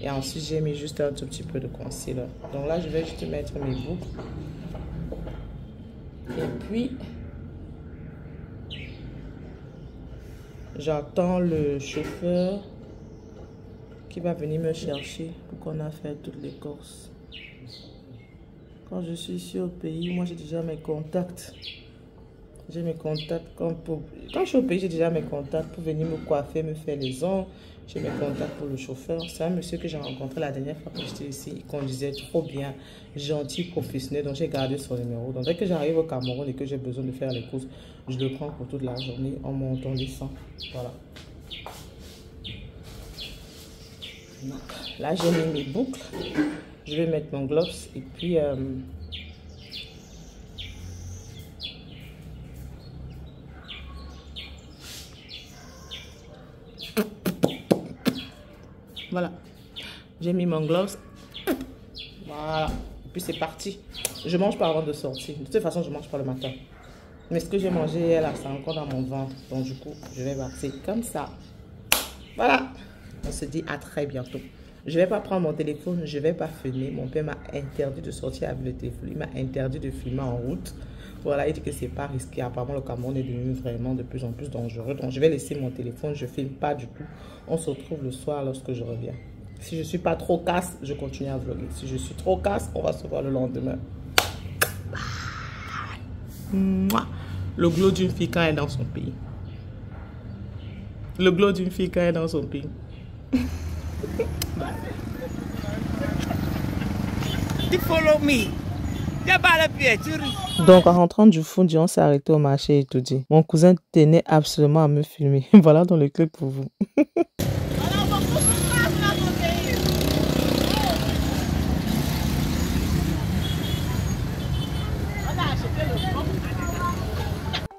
Et ensuite j'ai mis juste un tout petit peu de concealer. Donc là je vais juste mettre mes boucles. Et puis j'attends le chauffeur qui va venir me chercher pour qu'on a fait toute l'écorce. Quand je suis ici au pays, moi j'ai déjà mes contacts. J'ai mes contacts quand je suis au pays, j'ai déjà mes contacts pour venir me coiffer, me faire les ongles. J'ai mes contacts pour le chauffeur. C'est un monsieur que j'ai rencontré la dernière fois que j'étais ici. Il conduisait trop bien, gentil, professionnel. Donc j'ai gardé son numéro. Donc dès que j'arrive au Cameroun et que j'ai besoin de faire les courses, je le prends pour toute la journée. On monte, on descend. Voilà. Donc, là j'ai mis mes boucles. Je vais mettre mon gloves et puis voilà, j'ai mis mon gloves. Voilà, et puis c'est parti. Je mange pas avant de sortir. De toute façon, je mange pas le matin. Mais ce que j'ai mangé là, c'est encore dans mon ventre. Donc du coup, je vais partir comme ça. Voilà, on se dit à très bientôt. Je vais pas prendre mon téléphone, je vais pas filmer. Mon père m'a interdit de sortir avec le téléphone. Il m'a interdit de filmer en route. Voilà, il dit que c'est pas risqué. Apparemment, le Cameroun est devenu vraiment de plus en plus dangereux. Donc, je vais laisser mon téléphone. Je filme pas du tout. On se retrouve le soir lorsque je reviens. Si je suis pas trop casse, je continue à vlogger. Si je suis trop casse, on va se voir le lendemain. Mouah. Le glow d'une fille quand elle est dans son pays. Le glow d'une fille quand elle est dans son pays. Follow me. Donc en rentrant du Fundi, on s'est arrêté au marché et tout dit. Mon cousin tenait absolument à me filmer. Voilà dans le clip pour vous.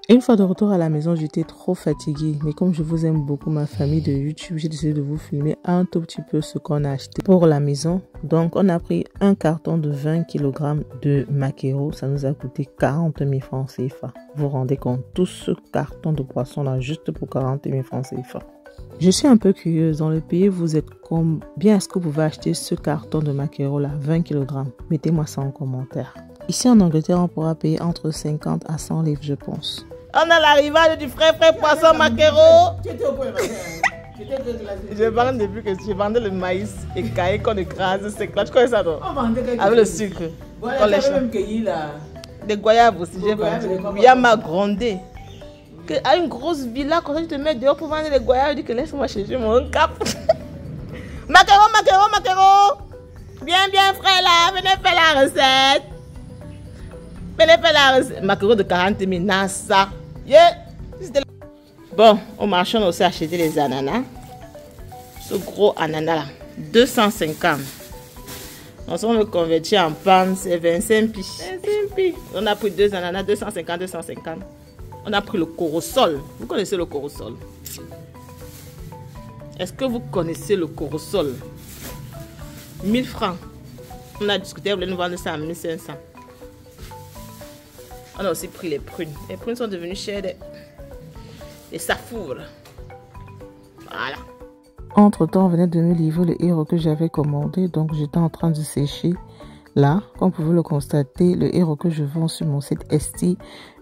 Une fois de retour à la maison, j'étais trop fatiguée. Mais comme je vous aime beaucoup, ma famille de YouTube, j'ai décidé de vous filmer un tout petit peu ce qu'on a acheté pour la maison. Donc, on a pris un carton de 20 kg de maquereau. Ça nous a coûté 40 000 francs CFA. Vous vous rendez compte, tout ce carton de poisson là, juste pour 40 000 francs CFA. Je suis un peu curieuse. Dans le pays, vous êtes combien est-ce que vous pouvez acheter ce carton de maquereau là, 20 kg? Mettez-moi ça en commentaire. Ici en Angleterre, on pourra payer entre 50 à 100 livres, je pense. On a l'arrivage du frais poisson maquereau. Je vends depuis que je vendais le maïs et caillé qu'on écrase, c'est là. Tu connais ça, toi? Avec le sucre. On lèche. Des goyaves aussi, j'ai vendu. Il y a ma grondée. À une grosse villa, quand tu te mets dehors pour vendre les goyaves, je dis que laisse-moi chercher mon cap. Maquereau, maquereau, maquereau. Bien, bien frais là, venez faire la recette. Venez faire la recette. Maquereau de 40 000, Nasa. Yeah. Bon, au marché, on a aussi acheté les ananas. Ce gros ananas là, 250. On s'en veut convertir en panne, c'est 25 pi. 25 pi. On a pris 2 ananas, 250, 250. On a pris le corosol. Vous connaissez le corosol? Est-ce que vous connaissez le corosol? 1000 francs. On a discuté, on voulait nous vendre ça à 1500. On a aussi pris les prunes. Les prunes sont devenues chères. Les safours. Voilà. Entre temps, on venait de me livrer le héros que j'avais commandé. Donc, j'étais en train de sécher Là, comme vous pouvez le constater, le héros que je vends sur mon site Esti,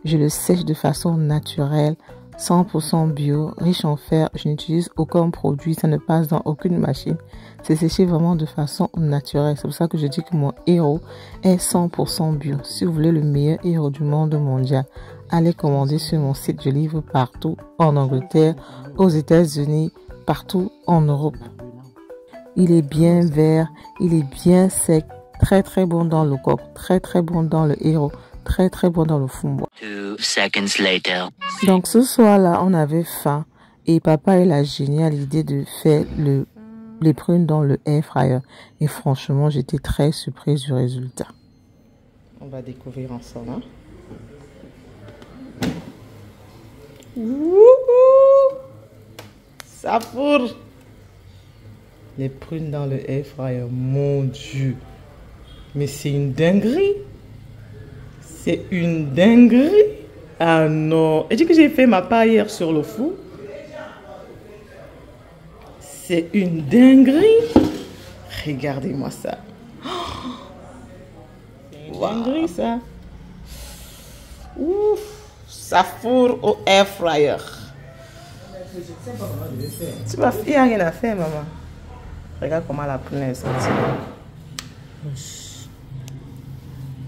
je le sèche de façon naturelle, 100% bio, riche en fer. Je n'utilise aucun produit, ça ne passe dans aucune machine. C'est séché vraiment de façon naturelle. C'est pour ça que je dis que mon héros est 100% bio. Si vous voulez le meilleur héros du monde mondial, allez commander sur mon site. Je livre partout en Angleterre, aux États-Unis, partout en Europe. Il est bien vert, il est bien sec, très très bon dans le coq, très très bon dans le héros, très très bon dans le fumbois. 2 seconds later. Donc ce soir-là, on avait faim et papa a la géniale idée de faire les prunes dans le air fryer. Et franchement, j'étais très surprise du résultat. On va découvrir ensemble. Hein? Wouhou! Ça fourre! Les prunes dans le air fryer, mon Dieu! Mais c'est une dinguerie! C'est une dinguerie! Ah non! Et dis que j'ai fait ma part hier sur le four. C'est une dinguerie! Regardez-moi ça! C'est une dinguerie ça! Ouf! Ça fourre au air fryer. Tu vas faire, il n'y a rien à faire, maman. Regarde comment la prune est sortie.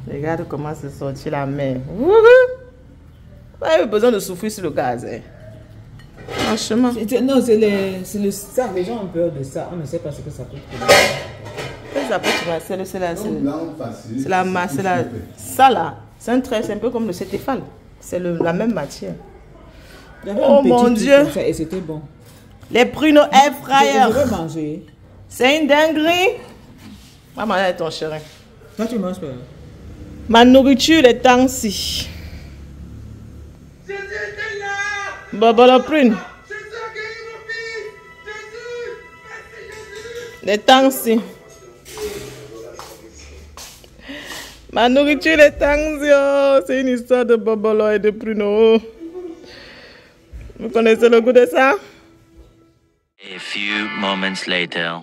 Regarde comment c'est sorti la mer. Vous avez besoin de souffrir sur le gaz. Hein. Franchement. Non, c'est le ça. Les gens ont peur de ça. On ne sait pas ce que ça peut C'est la masse. Ça là, c'est un peu comme le cétéphale. C'est la même matière. Oh mon Dieu! Ça, et c'était bon. Les prunes au air fryer. Je veux manger. C'est une dinguerie. Maman, elle est ton chéri. Toi, tu manges pas. Ma nourriture est temps-ci. Bobo la prune. Les temps-ci. Ma nourriture est temps-ci. Oh. C'est une histoire de bobolo et de pruneau. Vous connaissez le goût de ça? A few moments later.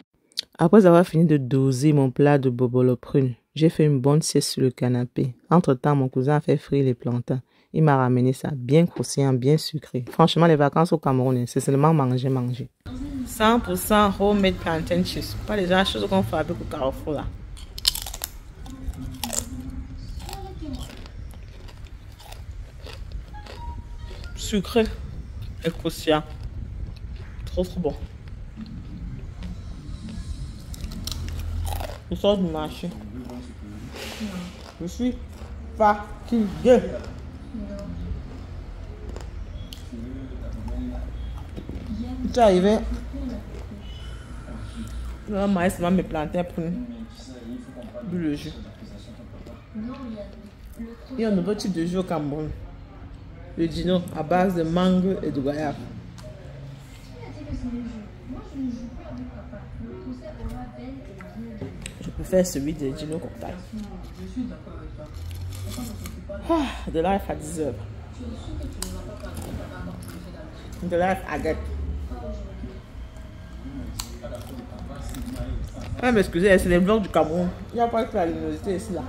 Après avoir fini de doser mon plat de bobolo prune, j'ai fait une bonne sieste sur le canapé. Entre-temps, mon cousin a fait frire les plantains. Il m'a ramené ça bien croustillant, bien sucré. Franchement, les vacances au Cameroun, c'est seulement manger. 100% homemade plantain chips. Pas les gens choses qu'on fabrique au Carrefour là. Sucré et croustillant. Trop bon. Je sors du marché. Je suis fatiguée. Je suis arrivé. Le maïs va me planter pour le jus. Il y a un nouveau type de jus au Cameroun. Le dino à base de mangue et de goyave. Je préfère celui de dino cocktail. De life à 10 heures. De life à guette. Ah, mais excusez, c'est les vlogs du Cameroun. Il n'y a pas que la luminosité ici là.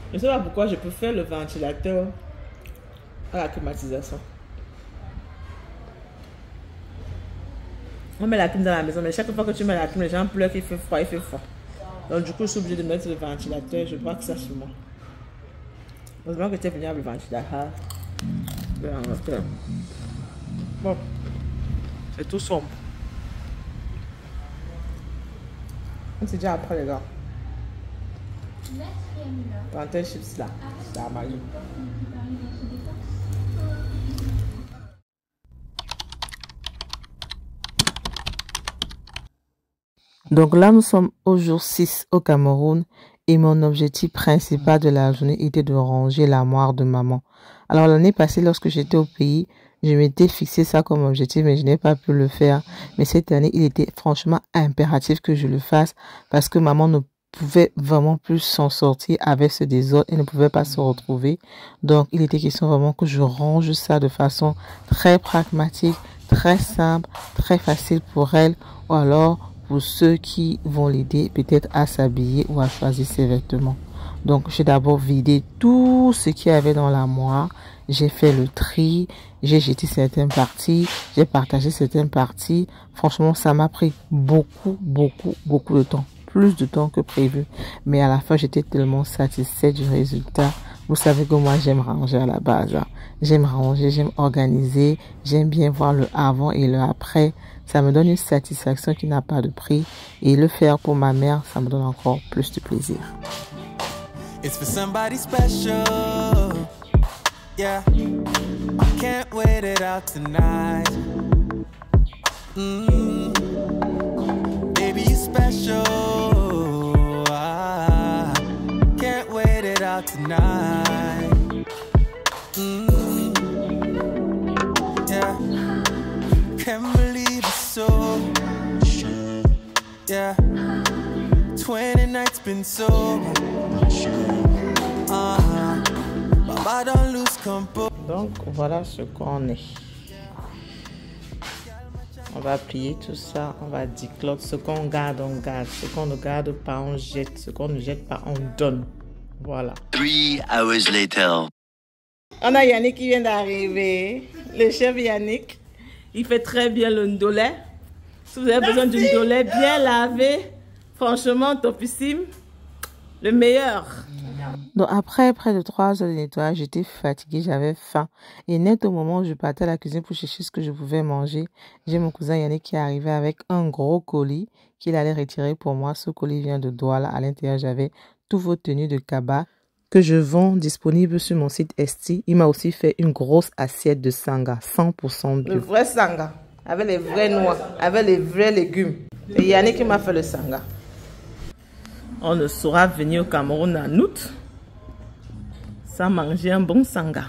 Je ne sais pas pourquoi je préfère le ventilateur à la climatisation. On met la clim dans la maison, mais chaque fois que tu mets la clim, les gens pleurent qu'il fait froid, il fait froid. Donc du coup, je suis obligée de mettre le ventilateur. Je vois que ça sur moi. Heureusement que tu es venu avec le ventilateur. Bon, c'est tout sombre. On s'est déjà après les gars. Plantain chips là, c'est à Mali. Donc là, nous sommes au jour 6 au Cameroun et mon objectif principal de la journée était de ranger l'armoire de maman. Alors l'année passée, lorsque j'étais au pays, je m'étais fixé ça comme objectif, mais je n'ai pas pu le faire. Mais cette année, il était franchement impératif que je le fasse parce que maman ne pouvait vraiment plus s'en sortir avec ce désordre et ne pouvait pas se retrouver. Donc, il était question vraiment que je range ça de façon très pragmatique, très simple, très facile pour elle ou alors pour ceux qui vont l'aider peut-être à s'habiller ou à choisir ses vêtements. Donc j'ai d'abord vidé tout ce qu'il y avait dans l'armoire. J'ai fait le tri, j'ai jeté certaines parties, j'ai partagé certaines parties. Franchement, ça m'a pris beaucoup de temps. Plus de temps que prévu. Mais à la fin, j'étais tellement satisfaite du résultat. Vous savez que moi, j'aime ranger à la base. Hein. J'aime ranger, j'aime organiser, j'aime bien voir le avant et le après. Ça me donne une satisfaction qui n'a pas de prix. Et le faire pour ma mère, ça me donne encore plus de plaisir. It's for somebody special. Yeah, I can't wait it out tonight. Baby, you're special. I can't wait it out tonight. Yeah, can't believe it's so. Yeah, 20 nights been so. Baba don't lose composure. Donc voilà ce qu'on est. On va plier tout ça, on va declutter. Ce qu'on garde, on garde. Ce qu'on ne garde pas, on jette. Ce qu'on ne jette pas, on donne. Voilà. 3 hours later. On a Yannick qui vient d'arriver. Le chef Yannick. Il fait très bien le ndolé. Si vous avez besoin d'une ndolé bien lavé, franchement, topissime. Le meilleur. Donc après près de 3 heures de nettoyage, j'étais fatiguée, j'avais faim. Et net au moment où je partais à la cuisine pour chercher ce que je pouvais manger, j'ai mon cousin Yannick qui est arrivé avec un gros colis qu'il allait retirer pour moi. Ce colis vient de Douala. À l'intérieur, j'avais tous vos tenues de Kaba que je vends disponibles sur mon site Esti. Il m'a aussi fait une grosse assiette de sanga, 100% bio. Le vrai sanga, avec les vrais noix, avec les vrais légumes. Et Yannick qui m'a fait le sanga. On ne saura venir au Cameroun en août sans manger un bon sanga.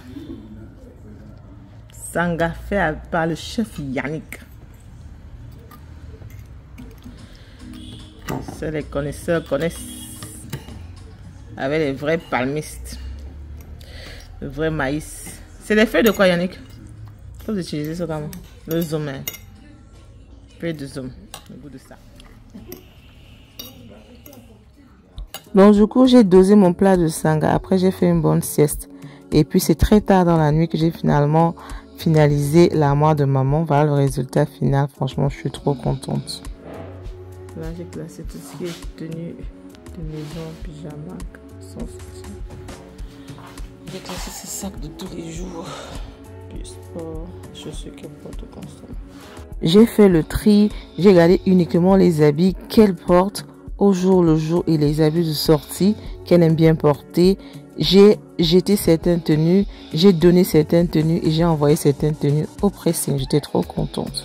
Sanga fait par le chef Yannick. Les connaisseurs connaissent. Avec les vrais palmistes. Le vrai maïs. C'est des feuilles de quoi, Yannick? Vous utilisez ça comment? Le zoom. Hein? Feuille de zoom. Le goût de ça. Donc du coup, j'ai dosé mon plat de sanga. Après, j'ai fait une bonne sieste. Et puis, c'est très tard dans la nuit que j'ai finalement finalisé l'armoire de maman. Voilà le résultat final. Franchement, je suis trop contente. Là, j'ai classé tout ce qui est tenue de maison, pyjama, sans soutien. J'ai classé ces sacs de tous les jours. Puis sport, chaussures qu'elle porte au consommer. J'ai fait le tri. J'ai gardé uniquement les habits qu'elle porte au jour le jour et les habits de sortie qu'elle aime bien porter. J'ai jeté certaines tenues, j'ai donné certaines tenues et j'ai envoyé certaines tenues au pressing. J'étais trop contente.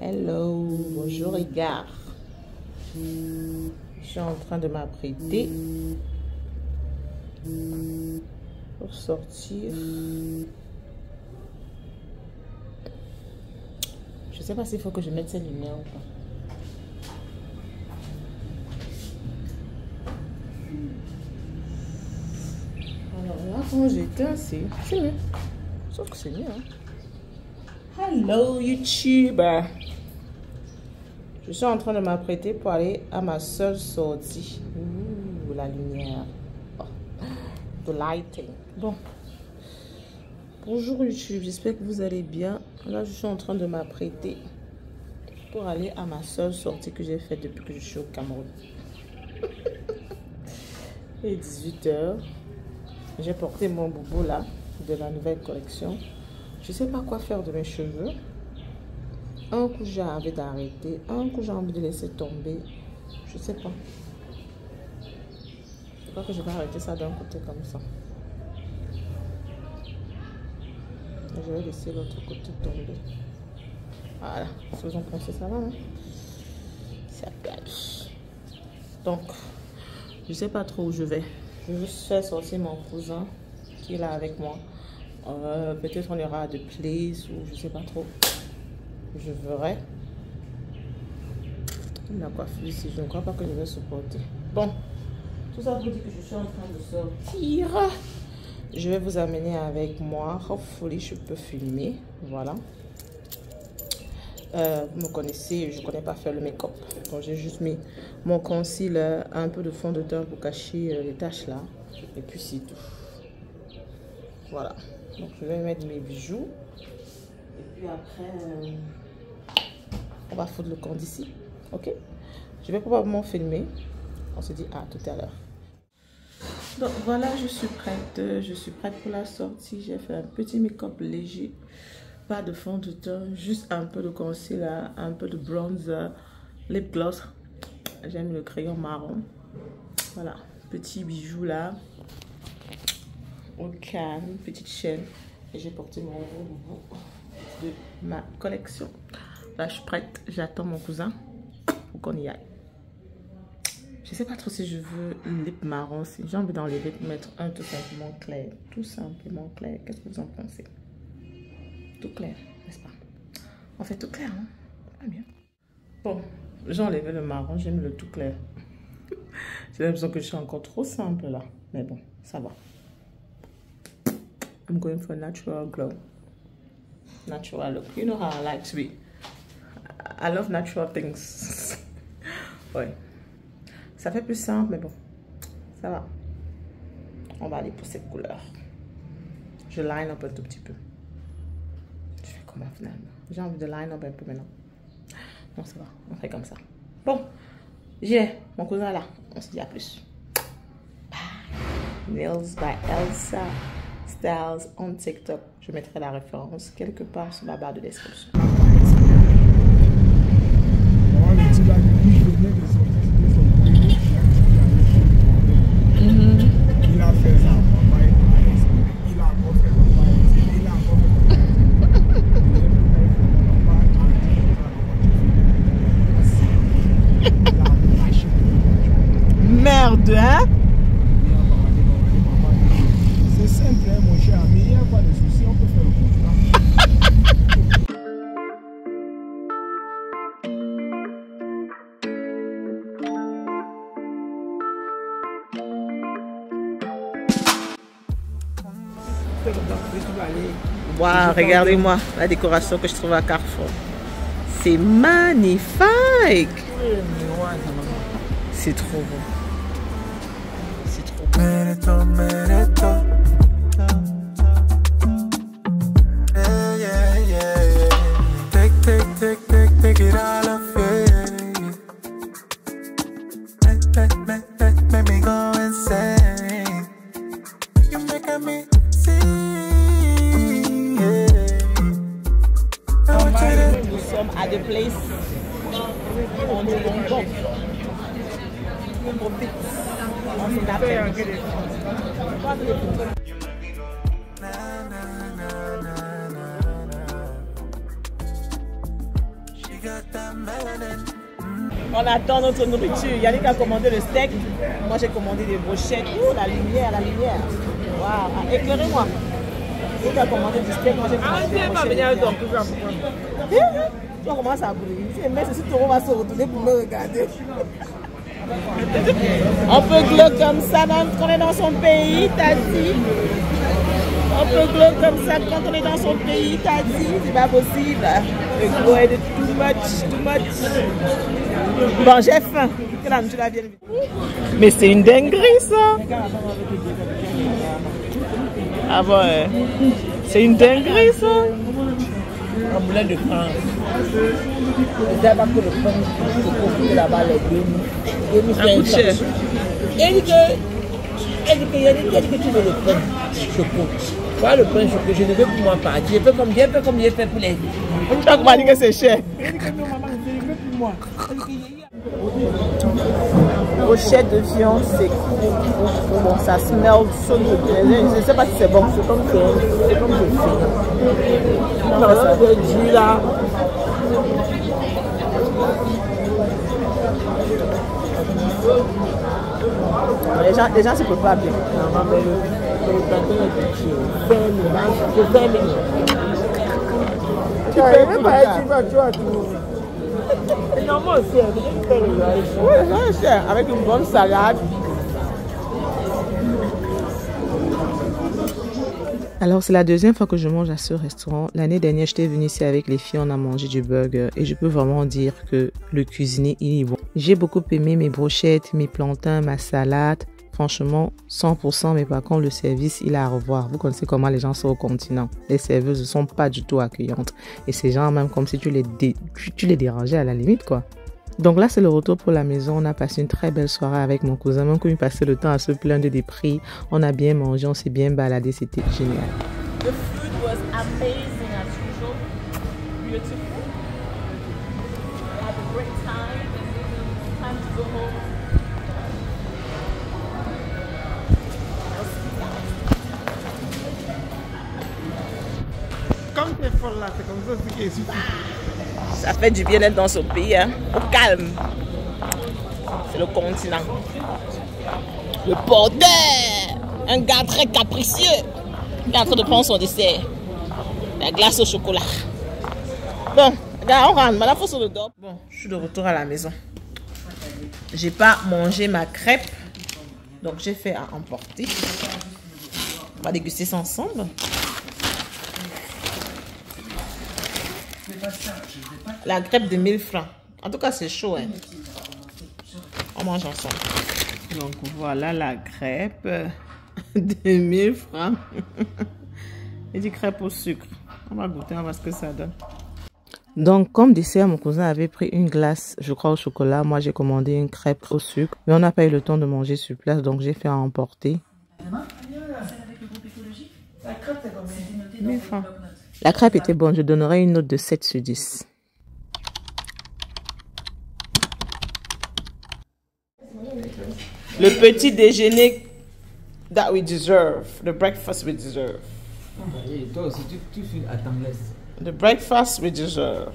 Hello, bonjour Igor. Je suis en train de m'apprêter pour sortir. Je sais pas s'il faut que je mette ces lumières ou pas. Alors là, quand j'éteins, c'est mieux. Sauf que c'est mieux. Hein? Hello YouTube. Je suis en train de m'apprêter pour aller à ma seule sortie. Ouh, la lumière. Oh. The lighting. Bon. Bonjour YouTube, j'espère que vous allez bien. Là, je suis en train de m'apprêter pour aller à ma seule sortie que j'ai faite depuis que je suis au Cameroun. Il est 18 h. J'ai porté mon boubou là, de la nouvelle collection. Je ne sais pas quoi faire de mes cheveux. Un coup, j'ai envie d'arrêter. Un coup, j'ai envie de laisser tomber. Je ne sais pas. Je crois que je vais arrêter ça d'un côté comme ça. Je vais laisser l'autre côté tomber. Voilà. Ce que vous en pensez, ça va, hein? C'est perdu. Donc, je ne sais pas trop où je vais. Je vais juste faire sortir mon cousin qui est là avec moi. Peut-être on ira de place ou je ne sais pas trop. Je verrai. La coiffure ici, je ne crois pas que je vais supporter. Bon, tout ça pour dire que je suis en train de sortir. je vais vous amener avec moi. Hopefully, je peux filmer. Voilà. Vous me connaissez, je ne connais pas faire le make-up. Donc, j'ai juste mis mon concealer, un peu de fond de teint pour cacher les taches là. Et puis, c'est tout. Voilà. Donc, je vais mettre mes bijoux. Et puis après, on va foutre le compte d'ici. Ok? Je vais probablement filmer. On se dit à tout à l'heure. Donc voilà, je suis prête. Je suis prête pour la sortie. J'ai fait un petit make-up léger. Pas de fond de teint. Juste un peu de concealer, un peu de bronzer, lip gloss. J'aime le crayon marron. Voilà. Petit bijou là. Au calme. Petite chaîne. Et j'ai porté mon robot de ma collection. Là, je suis prête. J'attends mon cousin pour qu'on y aille. Je sais pas trop si je veux une lip marron. Si j'ai envie d'enlever pour mettre un tout simplement clair. Tout simplement clair. Qu'est-ce que vous en pensez? Tout clair, n'est-ce pas? On fait tout clair, hein? Pas bien. Bon, j'ai enlevé le marron. J'aime le tout clair. J'ai l'impression que je suis encore trop simple là. Mais bon, ça va. I'm going for a natural glow. Natural look. You know how I like to be. I love natural things. Ouais. Ça fait plus simple, mais bon. Ça va. On va aller pour cette couleur. Je line up un tout petit peu. Je fais comment finalement? J'ai envie de line up un peu maintenant. Non, ça va. On fait comme ça. Bon. J'ai mon cousin là. On se dit à plus. Bye. Nails by Elsa Styles on TikTok. Je mettrai la référence quelque part sur la barre de description. Il a fait ça. Il a encore fait il a encore fait Merde, hein? C'est simple, hein, mon cher ami. Il n'y a pas de souci, on peut faire le contrat. Waouh, regardez-moi la décoration que je trouve à Carrefour. C'est magnifique. C'est trop beau. C'est trop beau. Take it all off, make me go insane. You're making me see. Nous sommes à des places. On dit bon. On profite. On se l'appelle. On attend notre nourriture. Yannick a commandé le steak. Moi j'ai commandé des brochettes. Ouh, la lumière. Waouh, éclairez-moi. Yannick a commandé du steak. Moi j'ai commandé des brochettes. Tu commences à brûler. Mais ce taureau va se retourner pour me regarder. On peut glow comme ça quand on est dans son pays, t'as dit. On peut glow comme ça quand on est dans son pays, t'as dit. C'est pas possible. Le glow est de too much. Bon, j'ai faim. Mais c'est une dinguerie ça. Ah bon, c'est une dinguerie ça. Un moulin de pain. Je sais pas que le pain se profite là-bas les deux. Ça coûte cher. Elle dit que tu veux le pain choco. Voilà le pain choco, je ne veux pour moi pas. J'ai fait comme j'ai fait pour les. Tu as dit que c'est cher. Elle dit que non, maman, je ne veux pour moi. Brochette de viande, c'est bon, ça smell so good. Je ne sais pas si c'est bon, c'est comme je fais. Non, ça veut dire là. Les gens se peuvent pas bien. Tu peux même pas être, tu vas tout. Normalement, c'est oui, cher. Avec une bonne salade. Alors, c'est la deuxième fois que je mange à ce restaurant. L'année dernière, j'étais venue ici avec les filles, on a mangé du burger et je peux vraiment dire que le cuisinier, il est bon. J'ai beaucoup aimé mes brochettes, mes plantains, ma salade. Franchement, 100%, mais par contre, le service, il est à revoir. Vous connaissez comment les gens sont au continent. Les serveuses ne sont pas du tout accueillantes. Et ces gens, même comme si tu les dérangeais à la limite, quoi. Donc là, c'est le retour pour la maison. On a passé une très belle soirée avec mon cousin. Même quand il passait le temps à se plaindre des prix, on a bien mangé, on s'est bien baladé. C'était génial. The food was amazing as usual. Beautiful. I had a great time. Time to go home. Comme t'es folle là, c'est comme ça, c'est qui est suffisant. Ça fait du bien d'être dans ce pays, hein. Au calme. C'est le continent. Le porteur, un gars très capricieux, il est en train de prendre son dessert. La glace au chocolat. Bon, regarde, on rentre. Madame, faut sur le dos. Bon, je suis de retour à la maison. J'ai pas mangé ma crêpe, donc j'ai fait à emporter. On va déguster ça ensemble. La crêpe de 1000 francs. En tout cas, c'est chaud. Hein. On mange ensemble. Donc, voilà la crêpe de 1000 francs. Et du crêpe au sucre. On va goûter, on va voir ce que ça donne. Donc, comme dessert, mon cousin avait pris une glace, je crois, au chocolat. Moi, j'ai commandé une crêpe au sucre. Mais on n'a pas eu le temps de manger sur place, donc j'ai fait à emporter. 1000 francs. La crêpe était bonne. Je donnerais une note de 7 sur 10. Le petit déjeuner that we deserve. The breakfast we deserve. Toi aussi, tu fais à ta laisse. The breakfast we deserve.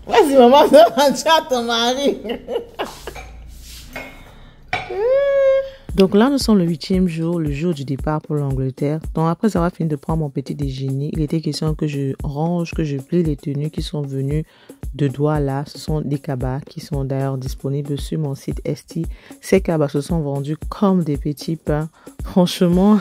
Vas-y, maman, tu as ton mari. Donc là, nous sommes le 8e jour, le jour du départ pour l'Angleterre. Donc après avoir fini de prendre mon petit déjeuner, il était question que je range, que je plie les tenues qui sont venues de Douala. Ce sont des cabas qui sont d'ailleurs disponibles sur mon site Esti. Ces cabas se sont vendus comme des petits pains. Franchement,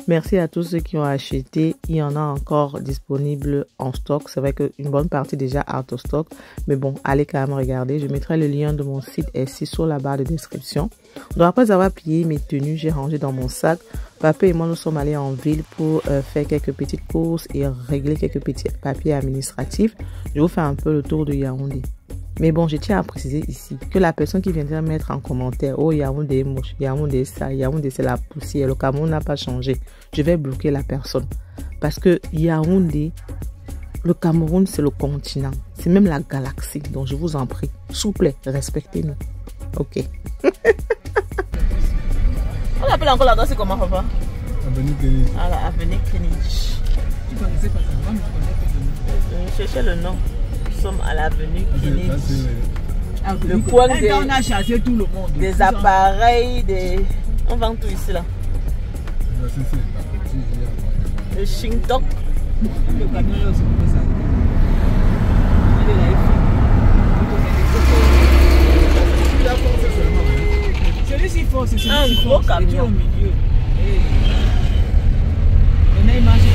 merci à tous ceux qui ont acheté. Il y en a encore disponibles en stock. C'est vrai qu'une bonne partie déjà out of stock. Mais bon, allez quand même regarder. Je mettrai le lien de mon site Esti sur la barre de description. Donc après avoir plié mes tenues, j'ai rangé dans mon sac. Papa et moi, nous sommes allés en ville pour faire quelques petites courses et régler quelques petits papiers administratifs. Je vous fais un peu le tour de Yaoundé. Mais bon, je tiens à préciser ici que la personne qui viendra mettre en commentaire « Oh, Yaoundé est moche, Yaoundé ça, Yaoundé c'est la poussière, le Cameroun n'a pas changé », je vais bloquer la personne. Parce que Yaoundé, le Cameroun, c'est le continent. C'est même la galaxie. Donc, je vous en prie, s'il vous plaît, respectez-nous. Ok. On appelle encore l'adresse, c'est comment, papa? Avenue Kenny. Ah, la avenue Kenny. Tu connaissais pas ça? Moi, je connais Je cherchais le nom. Nous sommes à l'avenue Kenny. que Le coin des, on a chassé tout le monde. des appareils, des... On vend tout ici, là. Le Shintok. Le camion là aussi, on peut ça. Celui-ci fort, c'est un celui-ci gros fort, camion au milieu. On a imagé.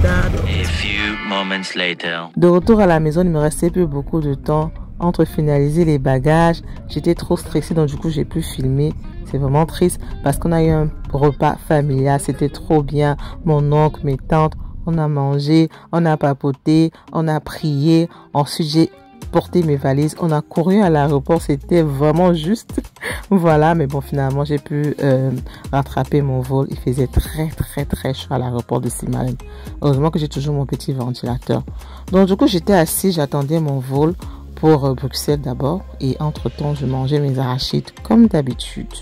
A few moments later. De retour à la maison, il me restait plus beaucoup de temps entre finaliser les bagages. J'étais trop stressée, donc du coup, j'ai pu filmer. C'est vraiment triste parce qu'on a eu un repas familial. C'était trop bien. Mon oncle, mes tantes, on a mangé, on a papoté, on a prié. Ensuite, j'ai porté mes valises. On a couru à l'aéroport. C'était vraiment juste. Voilà, mais bon, finalement, j'ai pu rattraper mon vol. Il faisait très chaud à l'aéroport de Simaline. Heureusement que j'ai toujours mon petit ventilateur. Donc, du coup, j'étais assise, j'attendais mon vol pour Bruxelles d'abord. Et entre-temps, je mangeais mes arachides comme d'habitude.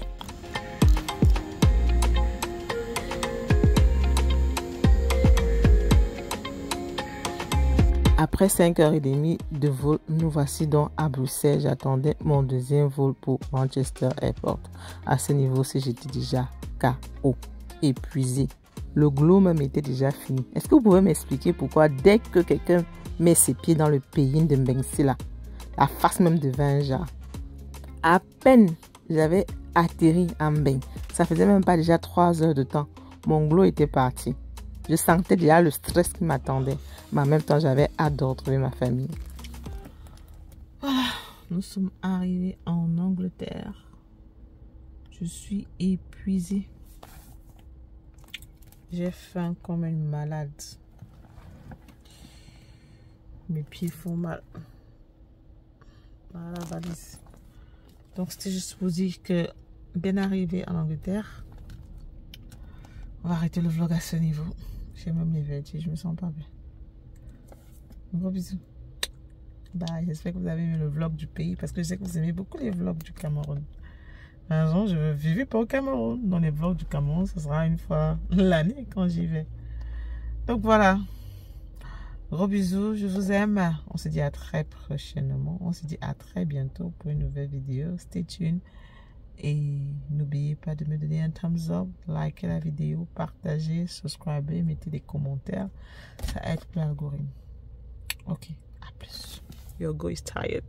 Après 5h30 de vol, nous voici donc à Bruxelles. J'attendais mon deuxième vol pour Manchester Airport. À ce niveau-ci, j'étais déjà KO, épuisé. Le glow même était déjà fini. Est-ce que vous pouvez m'expliquer pourquoi dès que quelqu'un met ses pieds dans le pays de Mbensi là, la face même devient un jar? À peine j'avais atterri en bain, ça faisait même pas déjà 3 heures de temps. Mon glow était parti. Je sentais déjà le stress qui m'attendait. Mais en même temps, j'avais hâte de retrouver ma famille. Voilà, nous sommes arrivés en Angleterre. Je suis épuisée. J'ai faim comme une malade. Mes pieds font mal. Voilà la valise. Donc c'était juste pour dire que bien arrivé en Angleterre. On va arrêter le vlog à ce niveau. J'ai même les vertiges, je me sens pas bien. Un gros bisou. Bye, j'espère que vous avez aimé le vlog du pays parce que je sais que vous aimez beaucoup les vlogs du Cameroun. Un jour, je veux vivre pas au Cameroun. Dans les vlogs du Cameroun, ce sera une fois l'année quand j'y vais. Donc voilà. Gros bisous, je vous aime. On se dit à très prochainement. On se dit à très bientôt pour une nouvelle vidéo. Stay tuned. Et n'oubliez pas de me donner un thumbs up, likez la vidéo, partagez, subscribez, mettez des commentaires. Ça aide pour l'algorithme. Ok, à plus. Your go is tired.